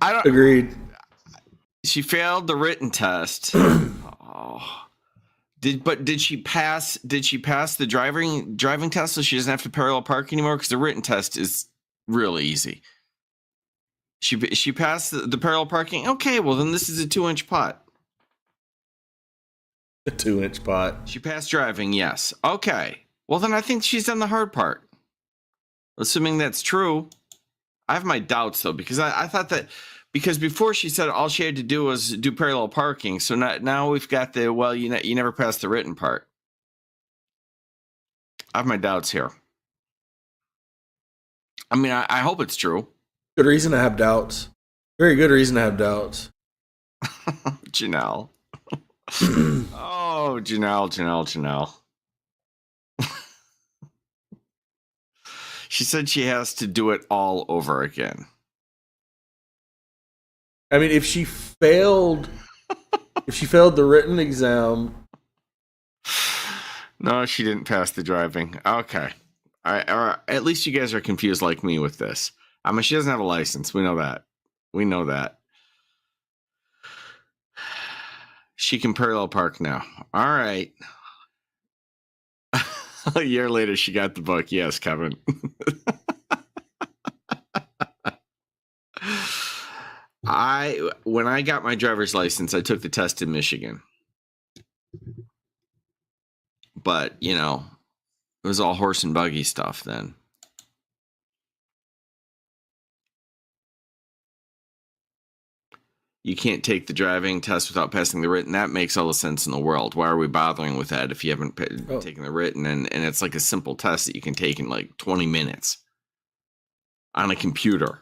I don't. Agreed. She failed the written test. Oh. Did she pass? Did she pass the driving test so she doesn't have to parallel park anymore? Because the written test is really easy. She passed the parallel parking. Okay, well then this is a 2-inch pot. A 2-inch pot. She passed driving, yes. Okay. Well then I think she's done the hard part. Assuming that's true. I have my doubts though, because I thought that because before she said all she had to do was do parallel parking. So now we've got the you never passed the written part. I have my doubts here. I mean, I hope it's true. Good reason to have doubts. Very good reason to have doubts. Janelle. Oh, Janelle. She said she has to do it all over again. I mean, if she failed the written exam. No, she didn't pass the driving. Okay. At least you guys are confused like me with this. I mean, she doesn't have a license. We know that. She can parallel park now. All right. A year later, she got the book. Yes, Kevin. When I got my driver's license, I took the test in Michigan. But, it was all horse and buggy stuff then. You can't take the driving test without passing the written. That makes all the sense in the world. Why are we bothering with that if you haven't taken the written? And it's like a simple test that you can take in like 20 minutes on a computer.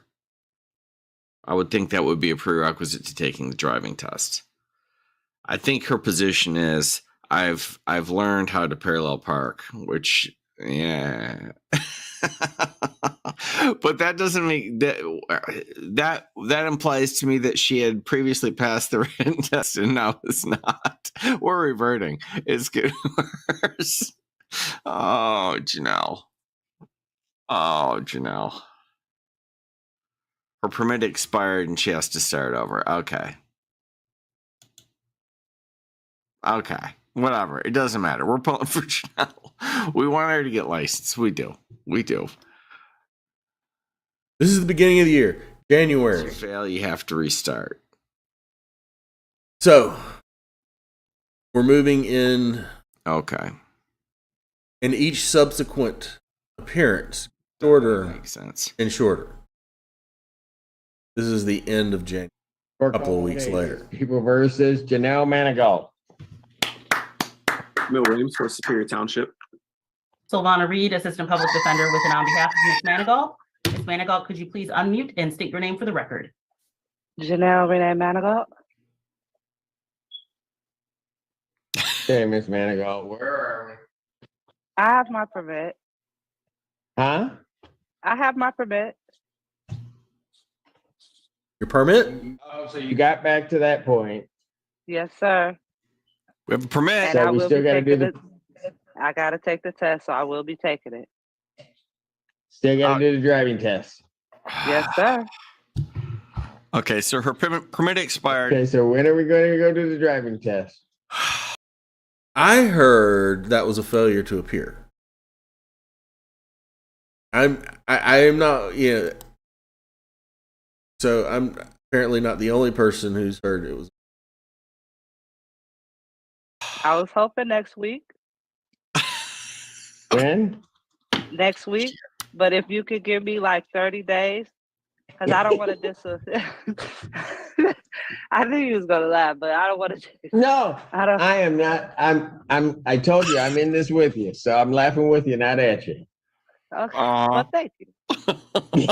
I would think that would be a prerequisite to taking the driving test. I think her position is I've learned how to parallel park, which yeah. But that doesn't make that implies to me that she had previously passed the written test and now it's not. We're reverting. It's getting worse. Oh, Janelle. Her permit expired and she has to start over. Okay. Okay. Whatever. It doesn't matter. We're pulling for Janelle. We want her to get licensed. We do. We do. This is the beginning of the year, January. If you fail, you have to restart. So we're moving in. Okay. And each subsequent appearance, shorter Makes sense. and shorter. This is the end of January. A couple of weeks later. People versus Janelle Manigault. Bill Williams for Superior Township. Sylvana Reed, Assistant Public Defender with and on behalf of Ms. Manigault. Ms. Manigault, could you please unmute and state your name for the record? Janelle Renee Manigault. Okay, Ms. Manigault, where are we? I have my permit. Huh? I have my permit. Your permit? Oh, so you got back to that point. Yes, sir. We have a permit. And So I we will still be got to do taking it. I got to take the test, so I will be taking it. Still got to do the driving test. Yes, sir. Okay, so her permit expired. Okay, so when are we going to go do the driving test? I heard that was a failure to appear. I am not, so I'm apparently not the only person who's heard it was. I was hoping next week. When? Next week. But if you could give me like 30 days, because I don't want to I knew you was gonna laugh, but I don't want to. No, I am not. I told you I'm in this with you, so I'm laughing with you, not at you. Okay. Well, thank you.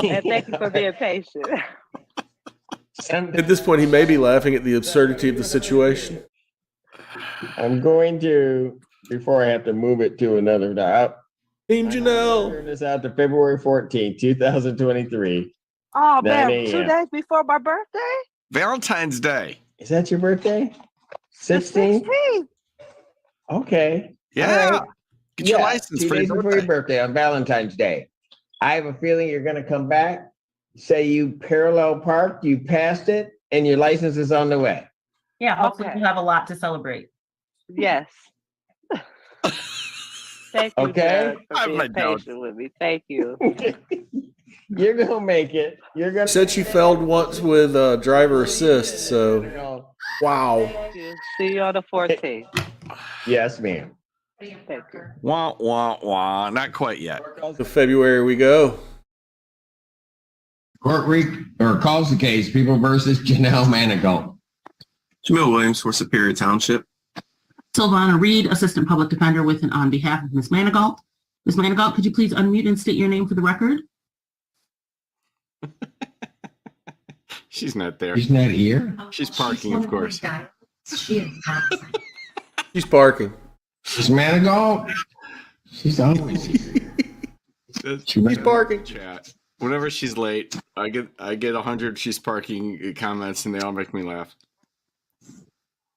And thank you for being patient. At this point, he may be laughing at the absurdity of the situation. I'm going to, before I have to move it to another Team Janelle. Turn this out to February 14th, 2023. Oh 9 man, a.m. 2 days before my birthday? Valentine's Day. Is that your birthday? 16th? 16th. Okay. Yeah. All right. Get your license 2 for days your before your birthday on Valentine's Day. I have a feeling you're going to come back, say you parallel parked, you passed it, and your license is on the way. Yeah, hopefully you have a lot to celebrate. Yes. Thank you, Okay. Judge, for being patient with me. Thank you. You're going to make it. You're going to. Said she failed once with driver assist, so wow. Thank you. See you on the 14th. Yes, ma'am. Thank you. Wah, wah, wah. Not quite yet. To February we go. Court calls the case, People versus Janelle Manigault. Jamil Williams for Superior Township. Sylvana Reed, Assistant Public Defender with and on behalf of Ms. Manigault. Ms. Manigault, could you please unmute and state your name for the record? She's not there. She's not here? She's parking, of course. She's parking. Ms. Manigault? She's always here. She's parking. Chat. Whenever she's late, I get 100 she's parking comments and they all make me laugh.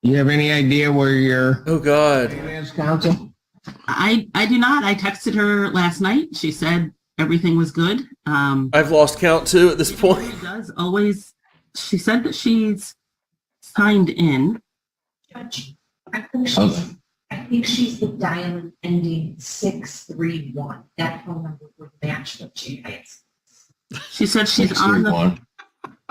You have any idea where your counsel? I do not. I texted her last night. She said everything was good. I've lost count too at this point. She does always. She said that she's signed in. Judge, I think she's the dial ending 631. That phone number would match what she has. She said she's on the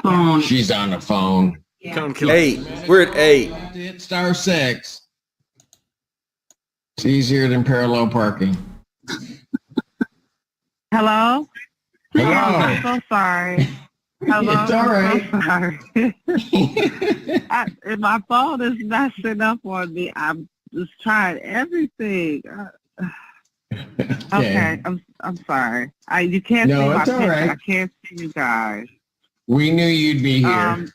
phone. She's on the phone. Yeah. 8. We're at 8. Hit *6. It's easier than parallel parking. Hello? Hello. Oh, I'm so sorry. Hello? It's all right. I'm so sorry. My phone is messing up on me. I'm just trying everything. Okay, I'm sorry. You can't see my it's all picture. right. I can't see you guys. We knew you'd be here.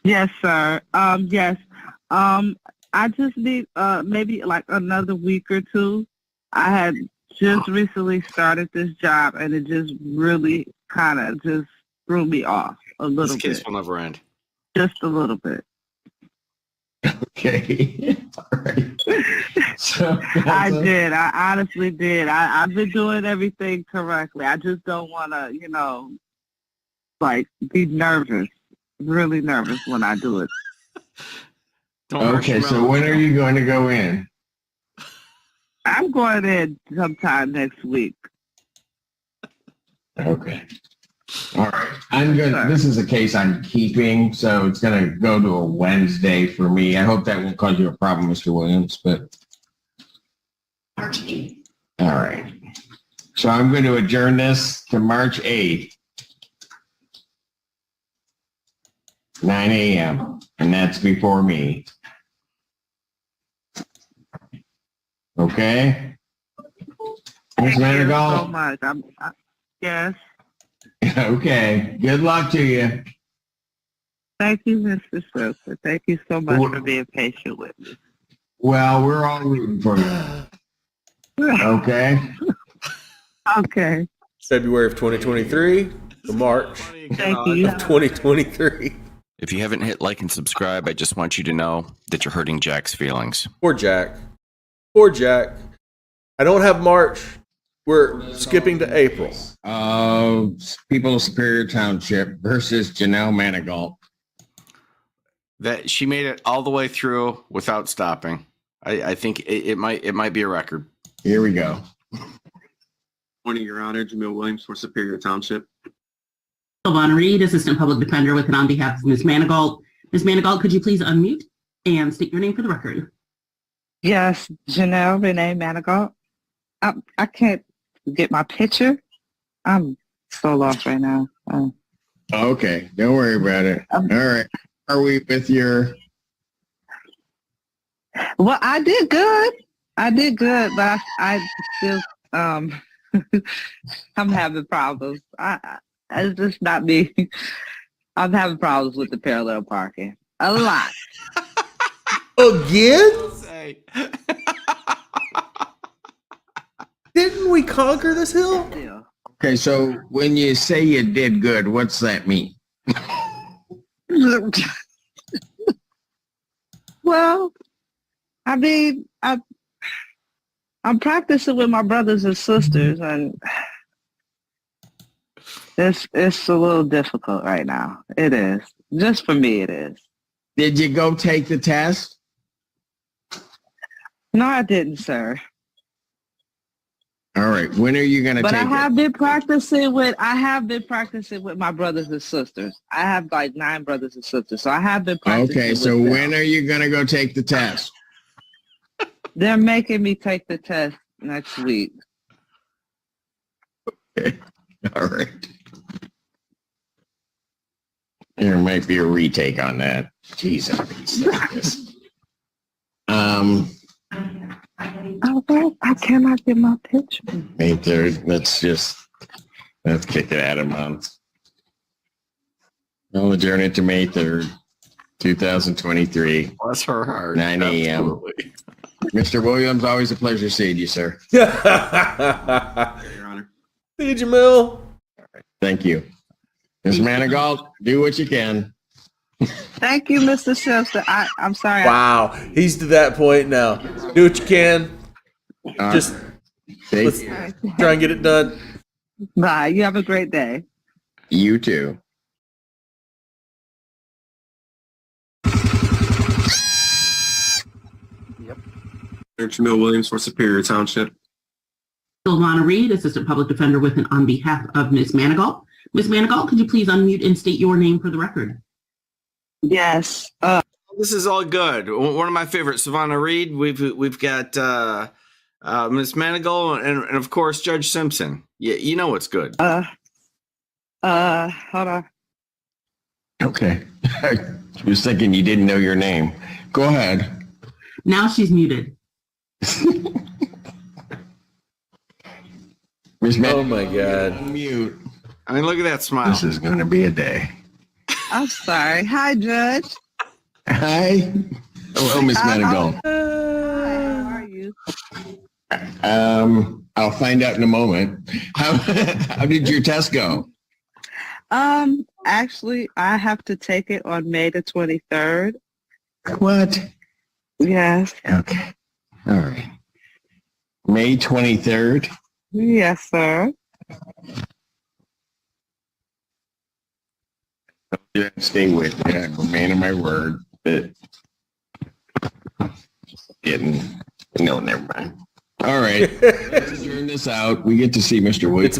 Yes, sir. Yes. I just need maybe like another week or two. I had just recently started this job, and it just really kind of just threw me off a little This case bit. will never end. Just a little bit. Okay. All right. So, I did. I honestly did. I've been doing everything correctly. I just don't want to, like be nervous, really nervous when I do it. Okay, so when are you going to go in? I'm going in sometime next week. Okay. All right. I'm good. This is a case I'm keeping, so it's going to go to a Wednesday for me. I hope that won't cause you a problem, Mr. Williams, but. March 8th. All right. So I'm going to adjourn this to March 8th, 9 a.m., and that's before me. Okay? Ms. Thank you so Manigault? much. Yes. Okay. Good luck to you. Thank you, Mr. Silver. Thank you so much for being patient with me. Well, we're all rooting for you. Okay? Okay. February of 2023 to March Thank you. of 2023. If you haven't hit like and subscribe, I just want you to know that you're hurting Jack's feelings. Poor Jack. Poor Jack. I don't have March. We're skipping to April. People of Superior Township versus Janelle Manigault. That she made it all the way through without stopping. I think it might be a record. Here we go. Morning, Your Honor. Jamil Williams for Superior Township. Silvana Reed, Assistant Public Defender with and on behalf of Ms. Manigault. Ms. Manigault, could you please unmute and state your name for the record? Yes, Janelle Renee Manigault. I can't get my picture. I'm so lost right now. Okay, don't worry about it. All right. Are we with your... Well, I did good, but I still I'm having problems. It's just not me. I'm having problems with the parallel parking. A lot. Again? Didn't we conquer this hill? Yeah. Okay, so when you say you did good, what's that mean? Well, I mean, I'm practicing with my brothers and sisters, and it's a little difficult right now. It is. Just for me, it is. Did you go take the test? No, I didn't, sir. All right. When are you going to take But I have it? been practicing with my brothers and sisters. I have like 9 brothers and sisters, so I have been practicing. Okay, so with when them. are you going to go take the test? They're making me take the test next week. Okay. All right. There might be a retake on that. Jesus. I cannot get my picture. May 3rd. Let's kick it at a month. I'll adjourn it to May 3rd, 2023. Bless her heart. 9 a.m. Absolutely. Mr. Williams, always a pleasure seeing you, sir. Your Honor. See you, Jamil. Thank you. Ms. Manigault, do what you can. Thank you, Mr. Shelster. I'm sorry. Wow. He's to that point now. Do what you can. Just let's try and get it done. Bye. You have a great day. You too. Jamil Williams for Superior Township. Silvana Reed, Assistant Public Defender with and on behalf of Ms. Manigault. Ms. Manigault, could you please unmute and state your name for the record? Yes. This is all good. One of my favorites, Savannah Reed. We've got Miss Manigault and of course Judge Simpson. Yeah, you know what's good. Hold on. Okay. I was thinking you didn't know your name. Go ahead. Now she's muted. Oh my God. Mute. I mean, look at that smile. This is going to be a day. I'm sorry. Hi, Judge. Hi. Hello, Miss Manigault. Hi, how are you? I'll find out in a moment. How did your test go? Actually, I have to take it on May the 23rd. What? Yes. Okay. All right. May 23rd? Yes, sir. Yeah, stay with me. I'm a man of my word. But no, never mind. All right. Let's adjourn this out. We get to see Mr. Williams.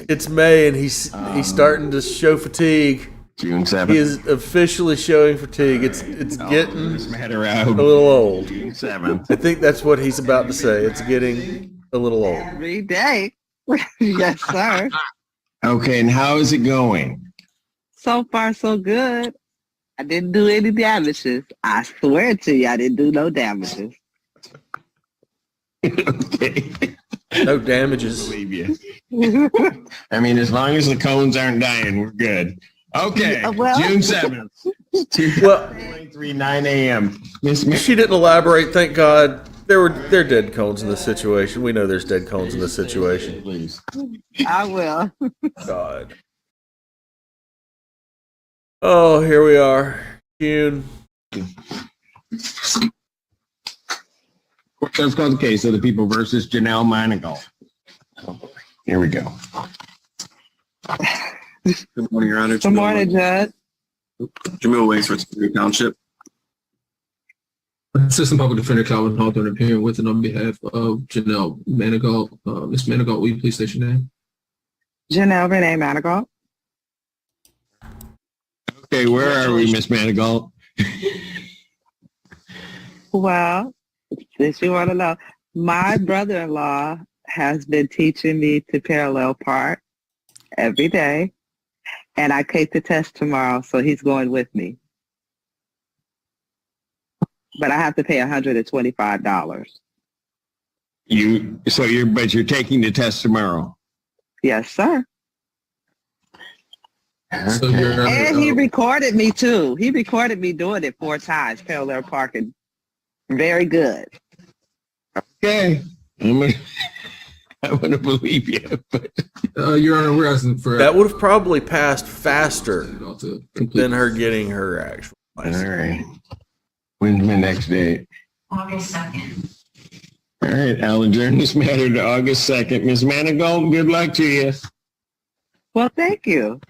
It's May, and he's starting to show fatigue. June 7th. He is officially showing fatigue. It's getting a little old. June 7th. I think that's what he's about to say. It's getting a little old. Every day. Yes, sir. Okay, and how is it going? So far, so good. I didn't do any damages. I swear to you, I didn't do no damages. Okay. No damages. Believe you. I mean, as long as the cones aren't dying, we're good. Okay, Well- June 7th, 2023, 9 a.m. She didn't elaborate. Thank God. There are dead cones in this situation. We know there's dead cones in this situation. Please. I will. God. Oh, here we are. June. Let's call the case of the people versus Janelle Manigault. Here we go. Good morning, Your Honor. Good morning, Judge. Jamil Williams for Superior Township. Assistant Public Defender Calvin Hawthorne appearing with and on behalf of Janelle Manigault. Ms. Manigault, will you please state your name? Janelle Renee Manigault. Okay, where are we, Miss Manigault? Well, since you want to know, my brother-in-law has been teaching me to parallel park every day, and I take the test tomorrow, so he's going with me. But I have to pay $125. But you're taking the test tomorrow. Yes, sir. So you're, And he recorded me too. He recorded me doing it 4 times, parallel parking. Very good. Okay. I'm gonna believe you. But Your Honor, we're asking for That would have probably passed faster than her getting her actual license. all right. When's my next date? August 2nd. All right, I'll adjourn this matter to August 2nd. Ms. Manigault, good luck to you. Well, thank you.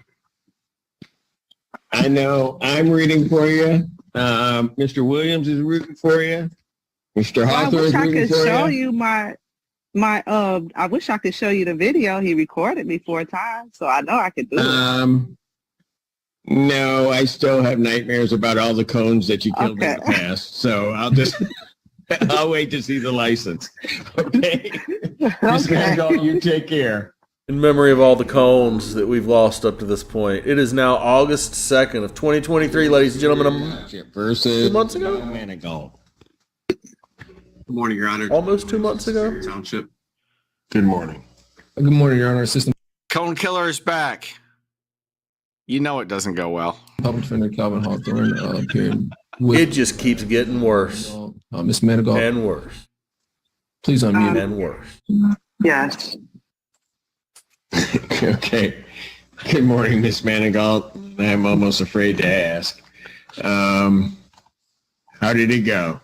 I know I'm rooting for you. Mr. Williams is rooting for you. Mr. Well, I Hawthorne wish is I rooting could for show you. you I wish I could show you the video. He recorded me 4 times, so I know I could do it. No, I still have nightmares about all the cones that you killed in the past. So I'll wait to see the license. Okay. Ms. Manigault, you take care. In memory of all the cones that we've lost up to this point, it is now August 2nd of 2023, ladies and gentlemen. Versus 2 months ago? Manigault. Good morning, Your Honor. Almost 2 months ago? Superior Township. Good morning. Good morning, Your Honor. Assistant Cone Killer is back. You know it doesn't go well. Public Defender Calvin Hawthorne appearing with It just keeps getting worse Ms. Manigault. and worse Please unmute. and worse. Yes. Okay. Good morning, Miss Manigault. I'm almost afraid to ask. How did it go?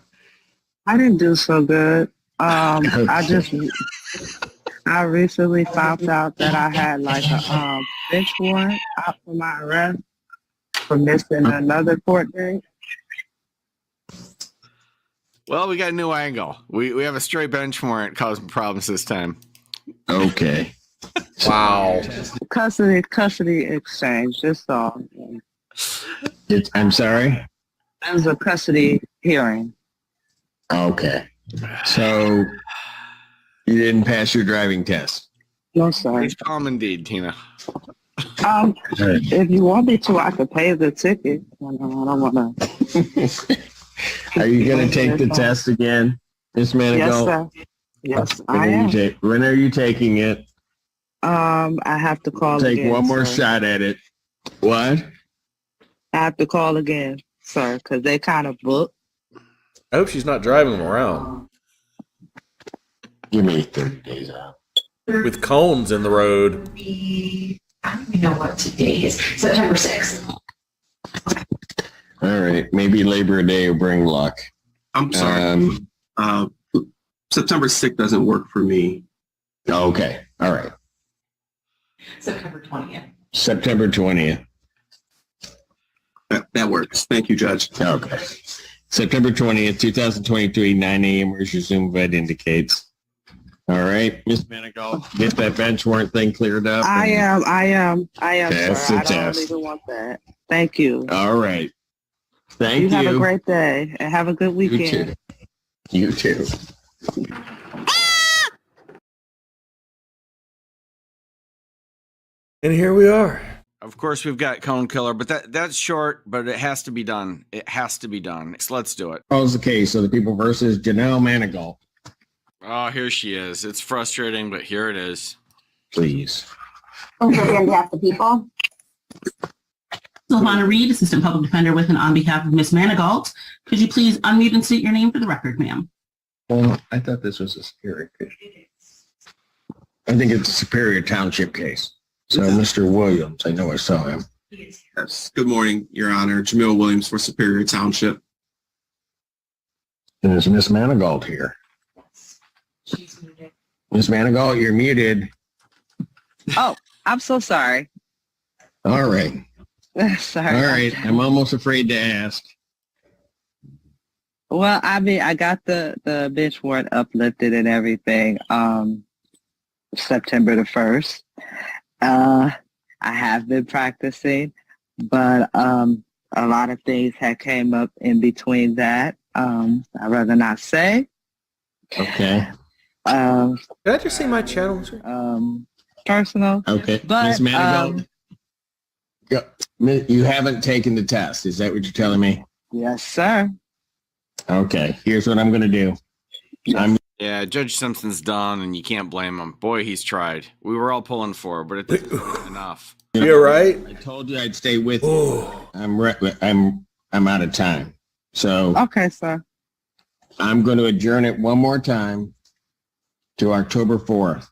I didn't do so good. I recently found out that I had like a bench warrant out for my arrest for missing another court date. Well, we got a new angle. We have a straight bench warrant causing problems this time. Okay. Wow. Custody exchange, just all. I'm sorry? It was a custody hearing. Okay. So you didn't pass your driving test? No, sir. It's calm indeed, Tina. If you want me to, I could pay the ticket. I don't want to. Are you going to take the test again, Miss Manigault? Yes, sir. Yes, I am. When are you taking it? I have to call Take again. one more sir. shot at it. What? I have to call again, sir, because they kind of booked. I hope she's not driving them around Give me 30 days out. with cones in the road. I don't even know what today is. September 6th. All right. Maybe Labor Day will bring luck. I'm sorry. September 6th doesn't work for me. Okay. All right. September 20th. September 20th. That works. Thank you, Judge. Okay. September 20th, 2023, 9 a.m. Where's your Zoom vet indicates. All right, Miss Manigault, get that bench warrant thing cleared up. I am, Pass sir. the I don't test. even want that. Thank you. All right. Thank you. You have a great day and have a good weekend. You too. And here we are. Of course, we've got Cone Killer, but that's short, but it has to be done. It has to be done. So let's do it. Close the case of the people versus Janelle Manigault. Oh, here she is. It's frustrating, but here it is. Please. On behalf of the people. Silvana Reed, Assistant Public Defender with and on behalf of Ms. Manigault. Could you please unmute and state your name for the record, ma'am? Well, I thought this was a Superior case. I think it's a Superior Township case. So, Mr. Williams, I know I saw him. Yes. Good morning, Your Honor. Jamil Williams for Superior Township. And is Miss Manigault here? Miss Manigault, you're muted. Oh, I'm so sorry. All right. Sorry. All right. I'm almost afraid to ask. Well, I mean, I got the bench warrant uplifted and everything September the 1st. I have been practicing, but a lot of things had came up in between that. I'd rather not say. Okay. Did I just see my channel? Personal. Okay. But, Miss Manigault, you haven't taken the test. Is that what you're telling me? Yes, sir. Okay. Here's what I'm going to do. Yeah, Judge Simpson's done, and you can't blame him. Boy, he's tried. We were all pulling for it, but it didn't enough. You're right. I told you I'd stay with you. I'm out of time. So Okay, sir. I'm going to adjourn it one more time to October 4th.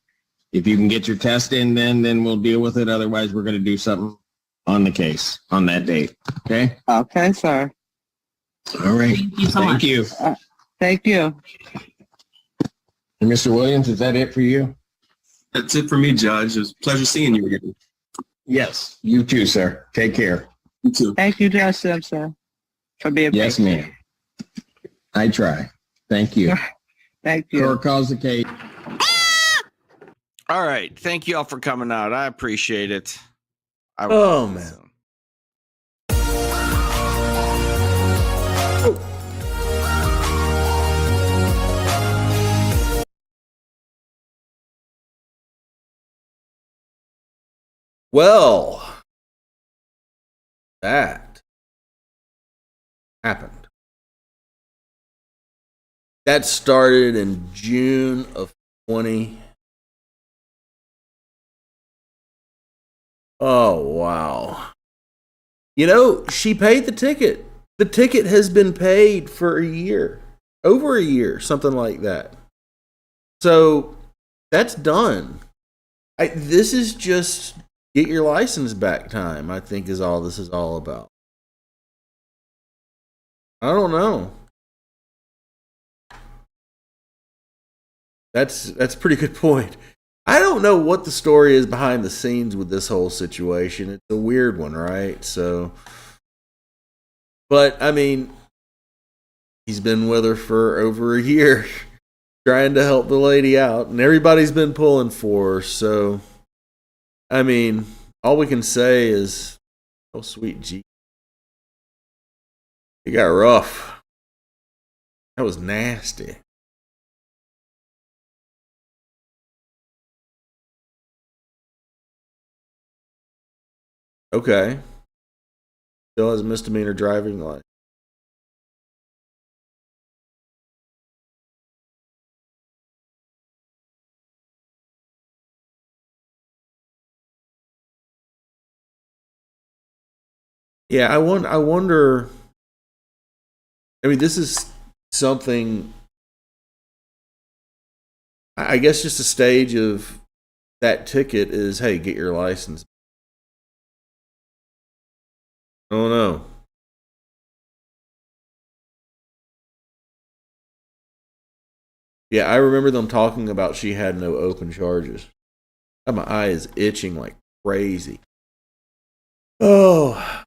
If you can get your test in then we'll deal with it. Otherwise, we're going to do something on the case on that date. Okay? Okay, sir. All right. Thank you so much. you. Thank you. And Mr. Williams, is that it for you? That's it for me, Judge. It was a pleasure seeing you again. Yes. You too, sir. Take care. You too. Thank you, Judge Simpson, for being Yes, patient. ma'am. I try. Thank you. Thank you. Court calls the case. All right. Thank you all for coming out. I appreciate it. Oh, man. Well, that happened. That started in June of 20. Oh, wow. You know, she paid the ticket. The ticket has been paid for a year, over a year, something like that. So that's done. This is just get your license back time, I think, is all this is all about. I don't know. That's a pretty good point. I don't know what the story is behind the scenes with this whole situation. It's a weird one, right? So, but I mean, he's been with her for over a year, trying to help the lady out, and everybody's been pulling for her. So, I mean, all we can say is, oh, sweet G. It got rough. That was nasty. Okay. Still has a misdemeanor driving license. Yeah, I wonder. I mean, this is something. I guess just a stage of that ticket is, hey, get your license. I don't know. Yeah, I remember them talking about she had no open charges. My eye is itching like crazy. Oh.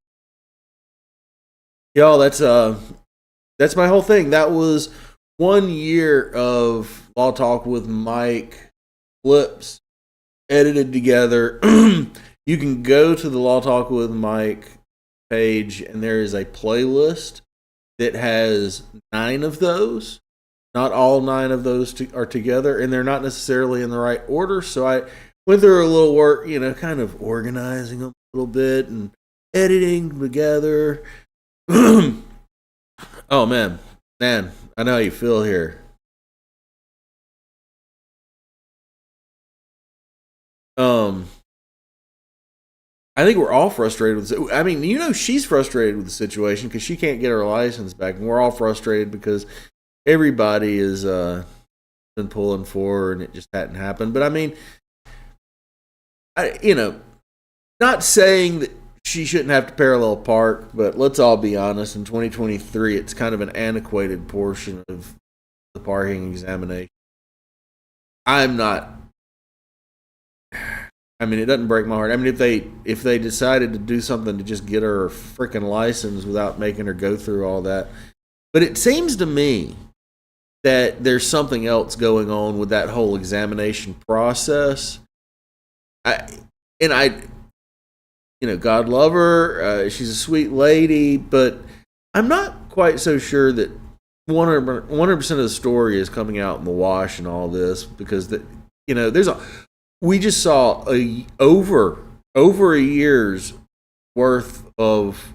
Y'all, that's my whole thing. That was 1 year of Law Talk with Mike clips edited together. You can go to the Law Talk with Mike page, and there is a playlist that has 9 of those. Not all 9 of those are together, and they're not necessarily in the right order. So I went through a little work, kind of organizing them a little bit and editing them together. Oh man, I know how you feel here. I think we're all frustrated with this. I mean, she's frustrated with the situation because she can't get her license back, and we're all frustrated because everybody is been pulling for her, and it just hadn't happened. But I mean, not saying that she shouldn't have to parallel park, but let's all be honest. In 2023, it's kind of an antiquated portion of the parking examination. It doesn't break my heart. I mean, if they decided to do something to just get her a freaking license without making her go through all that, but it seems to me that there's something else going on with that whole examination process. God love her. She's a sweet lady, but I'm not quite so sure that 100% of the story is coming out in the wash and all this, because we just saw over a year's worth of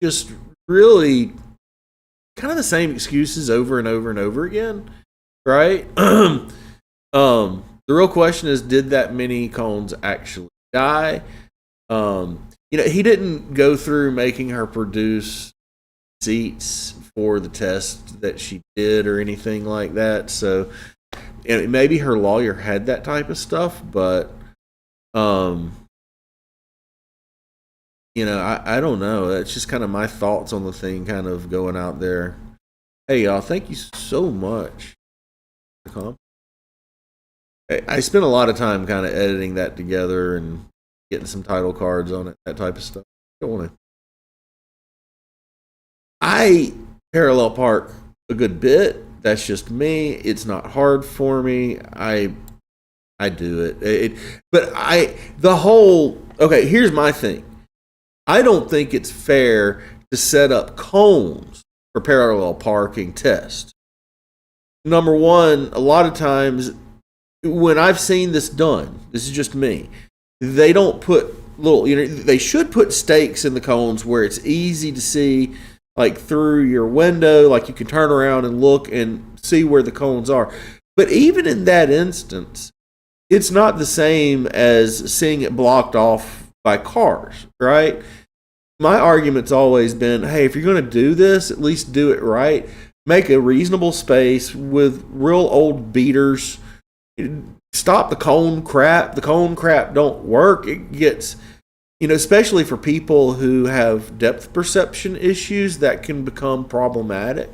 just really kind of the same excuses over and over and over again, right? The real question is, did that many cones actually die? He didn't go through making her produce receipts for the test that she did or anything like that. So maybe her lawyer had that type of stuff, but I don't know. That's just kind of my thoughts on the thing, kind of going out there. Hey, y'all, thank you so much. I spent a lot of time kind of editing that together and getting some title cards on it, that type of stuff. I parallel park a good bit. That's just me. It's not hard for me. I do it. Okay, here's my thing. I don't think it's fair to set up cones for parallel parking tests. Number one, a lot of times when I've seen this done, this is just me, they don't put they should put stakes in the cones where it's easy to see, like through your window, like you can turn around and look and see where the cones are. But even in that instance, it's not the same as seeing it blocked off by cars, right? My argument's always been, hey, if you're going to do this, at least do it right. Make a reasonable space with real old beaters. Stop the cone crap. The cone crap don't work. It gets, especially for people who have depth perception issues, that can become problematic.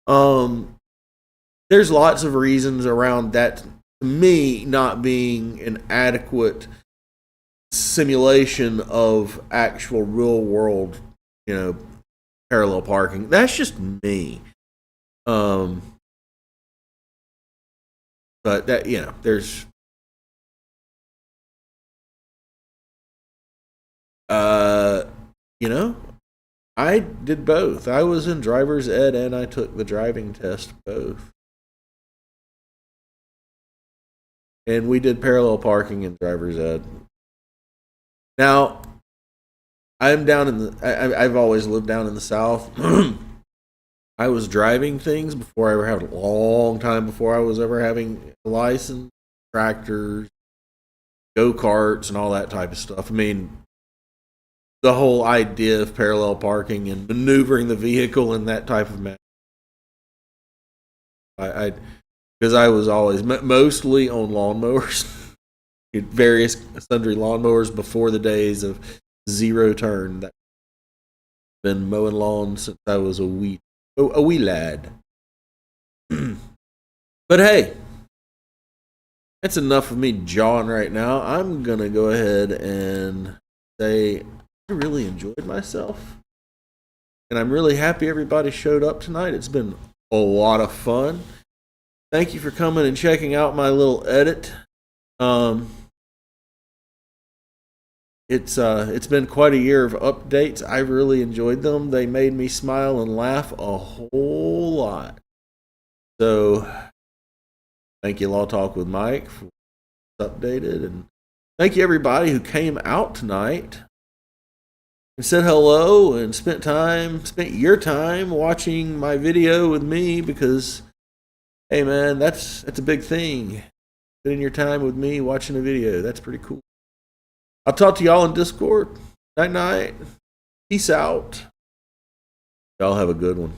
There's lots of reasons around that, to me, not being an adequate simulation of actual real world, parallel parking. That's just me. But that, there's I did both. I was in driver's ed and I took the driving test both. And we did parallel parking in driver's ed. Now, I'm down in I've always lived down in the South. I was driving things before I ever had a long time before I was ever having a license, tractors, go-karts, and all that type of stuff. I mean, the whole idea of parallel parking and maneuvering the vehicle in that type of manner. Because I was always mostly on lawnmowers, various sundry lawnmowers before the days of zero turn. That been mowing lawns since I was a wee lad. But hey, that's enough of me jawing right now. I'm gonna go ahead and say I really enjoyed myself. and I'm really happy everybody showed up tonight. It's been a lot of fun. Thank you for coming and checking out my little edit. It's been quite a year of updates. I really enjoyed them. They made me smile and laugh a whole lot. So thank you, Law Talk with Mike, for updated, and thank you everybody who came out tonight and said hello and spent your time watching my video with me, because hey man, that's a big thing. Spending your time with me watching a video. That's pretty cool. I'll talk to y'all in Discord. Night night. Peace out. Y'all have a good one.